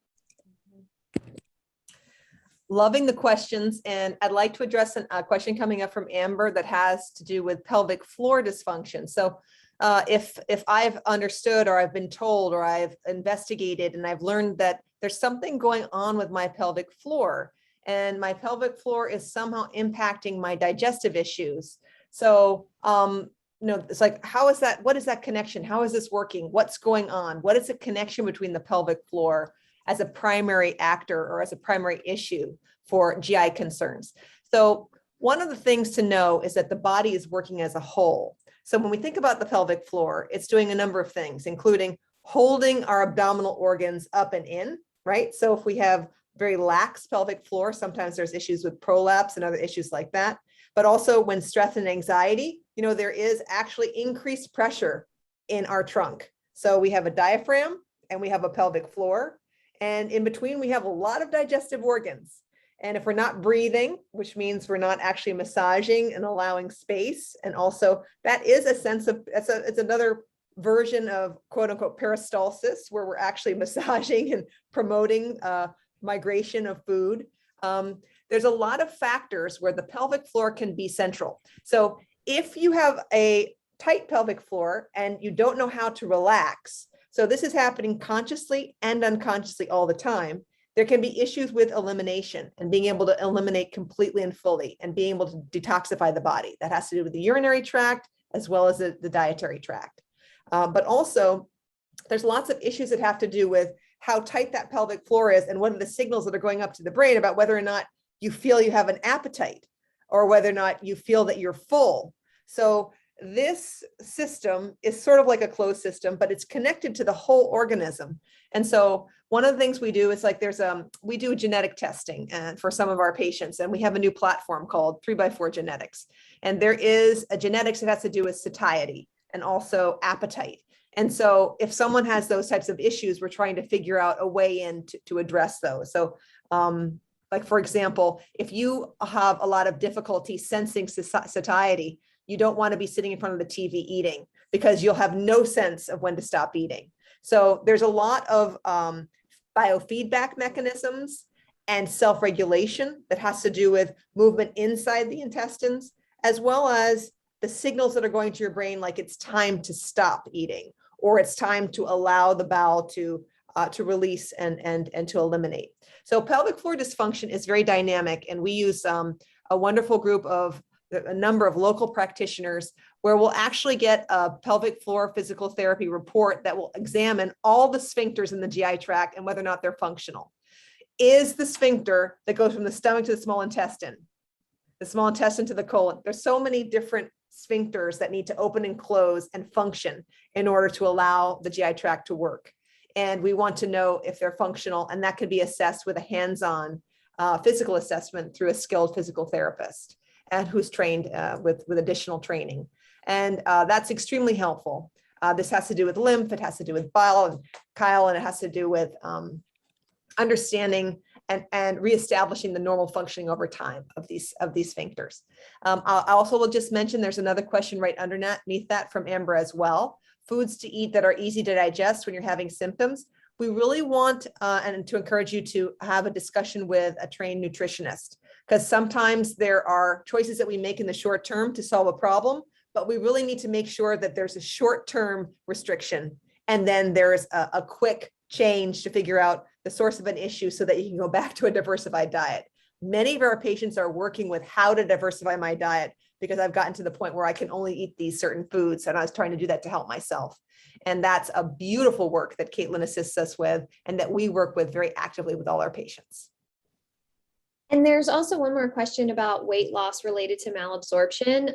B: Loving the questions, and I'd like to address a question coming up from Amber that has to do with pelvic floor dysfunction. So if I've understood, or I've been told, or I've investigated, and I've learned that there's something going on with my pelvic floor, and my pelvic floor is somehow impacting my digestive issues. So it's like, how is that? What is that connection? How is this working? What's going on? What is the connection between the pelvic floor as a primary actor or as a primary issue for GI concerns? So one of the things to know is that the body is working as a whole. So when we think about the pelvic floor, it's doing a number of things, including holding our abdominal organs up and in, right? So if we have very lax pelvic floor, sometimes there's issues with prolapse and other issues like that. But also when stress and anxiety, there is actually increased pressure in our trunk. So we have a diaphragm and we have a pelvic floor. And in between, we have a lot of digestive organs. And if we're not breathing, which means we're not actually massaging and allowing space, and also that is a sense of, it's another version of quote unquote peristalsis, where we're actually massaging and promoting migration of food. There's a lot of factors where the pelvic floor can be central. So if you have a tight pelvic floor and you don't know how to relax, so this is happening consciously and unconsciously all the time, there can be issues with elimination and being able to eliminate completely and fully and being able to detoxify the body. That has to do with the urinary tract as well as the dietary tract. But also, there's lots of issues that have to do with how tight that pelvic floor is and what are the signals that are going up to the brain about whether or not you feel you have an appetite or whether or not you feel that you're full. So this system is sort of like a closed system, but it's connected to the whole organism. And so one of the things we do is like we do genetic testing for some of our patients, and we have a new platform called 3x4 Genetics. And there is a genetics that has to do with satiety and also appetite. And so if someone has those types of issues, we're trying to figure out a way in to address those. So like, for example, if you have a lot of difficulty sensing satiety, you don't want to be sitting in front of the TV eating because you'll have no sense of when to stop eating. So there's a lot of biofeedback mechanisms and self-regulation that has to do with movement inside the intestines, as well as the signals that are going to your brain, like it's time to stop eating, or it's time to allow the bowel to release and to eliminate. So pelvic floor dysfunction is very dynamic, and we use a wonderful group of a number of local practitioners where we'll actually get a pelvic floor physical therapy report that will examine all the sphincters in the GI tract and whether or not they're functional. Is the sphincter that goes from the stomach to the small intestine to the colon? There's so many different sphincters that need to open and close and function in order to allow the GI tract to work. And we want to know if they're functional, and that can be assessed with a hands-on physical assessment through a skilled physical therapist and who's trained with additional training. And that's extremely helpful. This has to do with lymph, it has to do with bile and chyle, and it has to do with understanding and reestablishing the normal functioning over time of these sphincters. I also will just mention there's another question right underneath that from Amber as well. Foods to eat that are easy to digest when you're having symptoms. We really want and to encourage you to have a discussion with a trained nutritionist, because sometimes there are choices that we make in the short term to solve a problem, but we really need to make sure that there's a short-term restriction and then there's a quick change to figure out the source of an issue so that you can go back to a diversified diet. Many of our patients are working with how to diversify my diet because I've gotten to the point where I can only eat these certain foods, and I was trying to do that to help myself. And that's a beautiful work that Caitlin assists us with and that we work with very actively with all our patients.
D: And there's also one more question about weight loss related to malabsorption.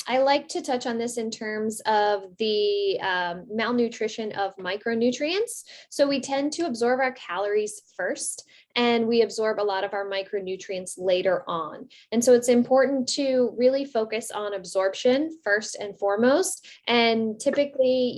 D: I like to touch on this in terms of the malnutrition of micronutrients. So we tend to absorb our calories first, and we absorb a lot of our micronutrients later on. And so it's important to really focus on absorption first and foremost. And typically,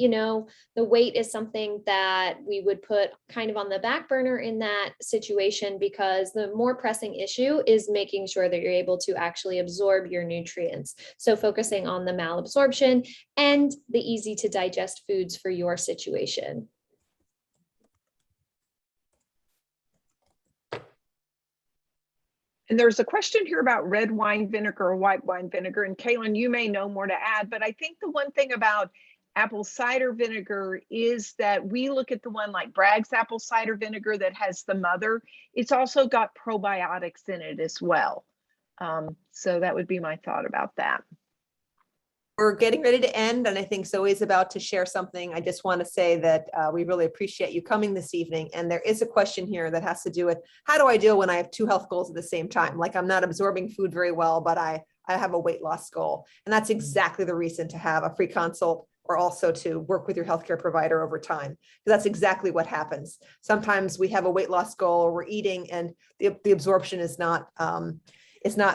D: the weight is something that we would put kind of on the back burner in that situation, because the more pressing issue is making sure that you're able to actually absorb your nutrients. So focusing on the malabsorption and the easy to digest foods for your situation.
C: And there's a question here about red wine vinegar or white wine vinegar. And Caitlin, you may know more to add, but I think the one thing about apple cider vinegar is that we look at the one like Bragg's apple cider vinegar that has the mother. It's also got probiotics in it as well. So that would be my thought about that.
B: We're getting ready to end, and I think Zoe's about to share something. I just want to say that we really appreciate you coming this evening. And there is a question here that has to do with, how do I deal when I have two health goals at the same time? Like, I'm not absorbing food very well, but I have a weight loss goal. And that's exactly the reason to have a free consult, or also to work with your healthcare provider over time. Because that's exactly what happens. Sometimes we have a weight loss goal, or we're eating and the absorption is not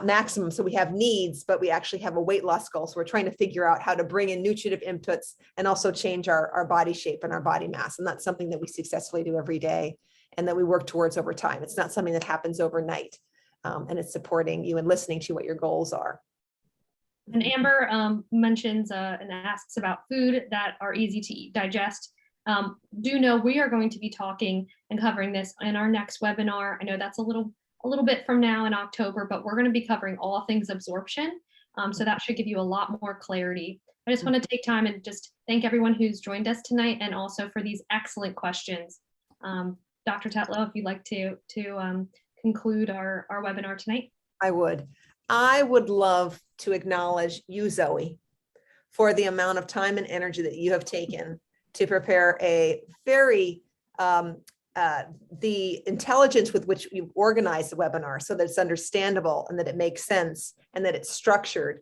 B: maximum. So we have needs, but we actually have a weight loss goal. So we're trying to figure out how to bring in nutritive inputs and also change our body shape and our body mass. And that's something that we successfully do every day and that we work towards over time. It's not something that happens overnight. And it's supporting you and listening to what your goals are.
E: And Amber mentions and asks about food that are easy to digest. Do know we are going to be talking and covering this in our next webinar. I know that's a little bit from now in October, but we're going to be covering all things absorption. So that should give you a lot more clarity. I just want to take time and just thank everyone who's joined us tonight, and also for these excellent questions. Dr. Tetlow, if you'd like to conclude our webinar tonight.
B: I would love to acknowledge you, Zoe, for the amount of time and energy that you have taken to prepare a very the intelligence with which you organize the webinar so that it's understandable and that it makes sense and that it's structured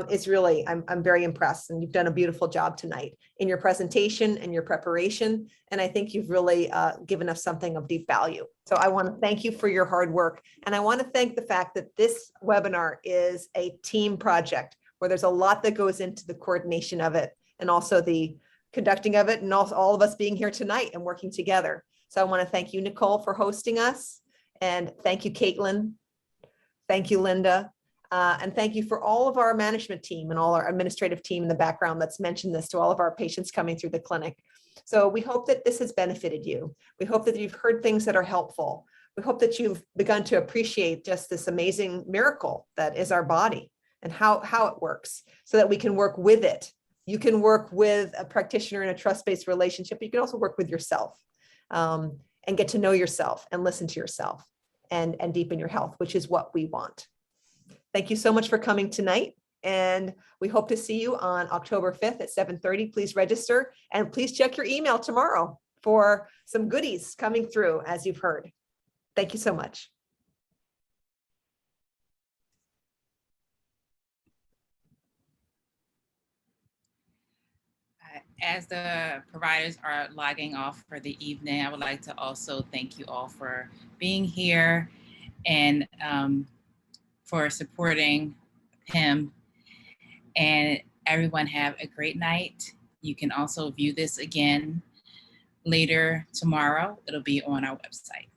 B: is really, I'm very impressed, and you've done a beautiful job tonight in your presentation and your preparation. And I think you've really given us something of deep value. So I want to thank you for your hard work. And I want to thank the fact that this webinar is a team project where there's a lot that goes into the coordination of it and also the conducting of it, and also all of us being here tonight and working together. So I want to thank you, Nicole, for hosting us. And thank you, Caitlin. Thank you, Linda. And thank you for all of our management team and all our administrative team in the background that's mentioned this to all of our patients coming through the clinic. So we hope that this has benefited you. We hope that you've heard things that are helpful. We hope that you've begun to appreciate just this amazing miracle that is our body and how it works, so that we can work with it. You can work with a practitioner in a trust-based relationship, but you can also work with yourself. And get to know yourself and listen to yourself and deepen your health, which is what we want. Thank you so much for coming tonight. And we hope to see you on October 5th at 7:30. Please register and please check your email tomorrow for some goodies coming through, as you've heard. Thank you so much.
A: As the providers are logging off for the evening, I would like to also thank you all for being here and for supporting him. And everyone have a great night. You can also view this again later tomorrow. It'll be on our website.